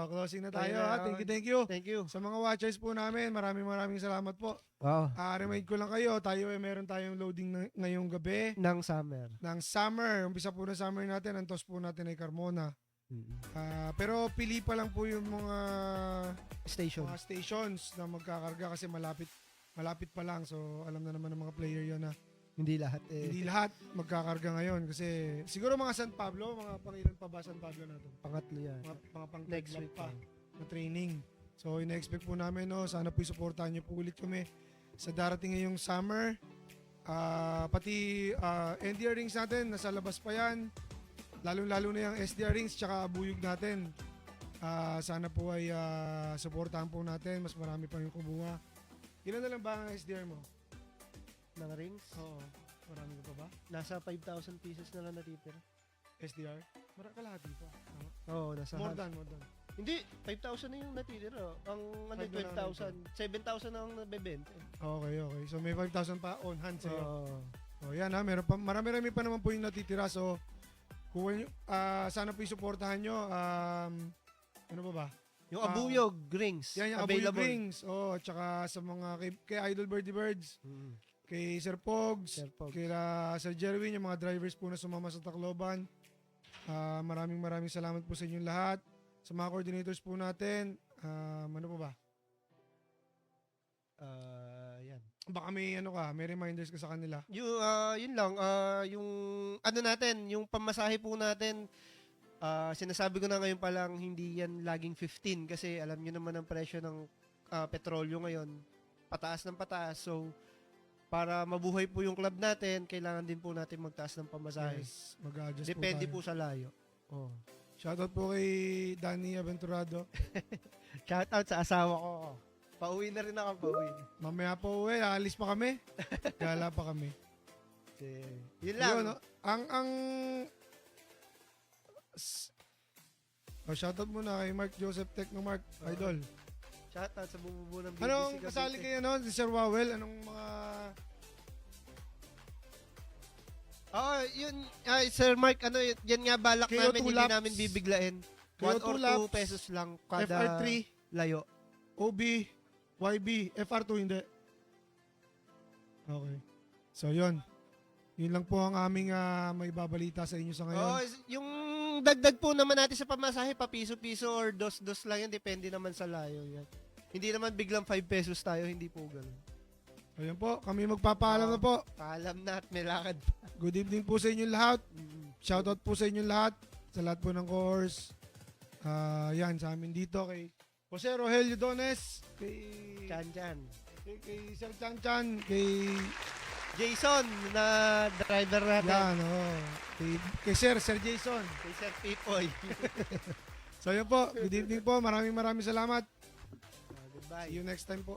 Closing na tayo. Tayo na, Thank you. Thank you. Sa mga watchers po namin, maraming salamat po. Wow. Remind ko lang kayo, meron tayong loading ngayong gabi Nang summer. ng summer. Umpisa po na summer natin, ang toss po natin ay Carmona. Pero pili pa lang po yung mga Station. stations na magkakarga kasi malapit pa lang. So alam na naman ng mga player yun na Hindi lahat eh. hindi lahat magkakarga ngayon kasi siguro mga San Pablo, mga pangilan pa ba San Pablo natin? Pangatlo yan. Mga pang Next third week pa pa. na training. So ina-expect po namin sana po i-supportahan niyo po ulit kami sa darating ngayong summer. Pati NDR rings natin nasa labas pa yan. Lalo na yung SDR rings tsaka buyog natin. Sana po ay supportahan po natin. Mas marami pa yung kubuha. Ilan na lang ba ang SDR mo? Ng rings. Oo. Marami ka pa ba? Nasa 5,000 pieces na lang natitira. SDR? Kalahati pa. Tama. Oo, nasa More half. than. Hindi, 5,000 na yung natitira. Ang ano, Five na lang 12,000. 7,000 na ang nabebenta. Okay. So may 5,000 pa on hand sa'yo. Oo. Yan meron pa, marami pa naman po yung natitira. So, kuha nyo, sana po isuportahan nyo. Ano ba? Yung abuyog rings. Yan yung available. Abuyog Rings. At saka sa mga kay Idol Birdie Birds, kay Sir Pogs, Sir Pogs. kay Sir Jerwin, yung mga drivers po na sumama sa Tacloban. Maraming salamat po sa inyong lahat. Sa mga coordinators po natin, ano pa ba? Yan. Baka may reminders ka sa kanila. Yun lang. Yung ano natin, yung pamasahe po natin, sinasabi ko na ngayon pa lang, hindi yan laging 15 kasi alam nyo naman ang presyo ng petrolyo ngayon. Pataas ng pataas. So, para mabuhay po yung club natin, kailangan din po natin magtaas ng pamasahe. Yes, mag-adjust Depende po po sa layo. Oh. Shoutout po kay Danny Aventurado. Shout out sa asawa ko. Pauwi na rin ako, pauwi. Mamaya po uwi, aalis pa kami. Gala pa kami. Yun lang. Yun, no? Shoutout muna kay Mark Joseph Techno Mark, Idol. Shout out sa bumubuo ng BBC. Anong kasali kayo si Sir Wawel? Anong mga... Yun, Sir Mark, yan nga balak KO2 namin, hindi laps. namin bibiglain. KO2 1 or 2 laps. pesos lang kada FR3, layo. OB, YB, FR2 hindi. Okay. So yun. Yun lang po ang aming may babalita sa inyo sa ngayon. Yung dagdag po naman natin sa pamasahe, pa piso-piso or dos-dos lang yan, depende naman sa layo yan. Hindi naman biglang 5 pesos tayo, hindi po ganun. Ayun po, kami magpapaalam na po. Paalam na at may lakad. Good evening po sa inyong lahat. Shoutout po sa inyong lahat. Sa lahat po ng course. Yan, sa amin dito kay Jose Rogelio Dones, kay Chan. kay Sir Chan Chan, kay Jason na driver natin. yan, kay Sir Jason. Kay Sir Pipoy. So yun po, good evening po. Maraming salamat. Goodbye. See you next time po.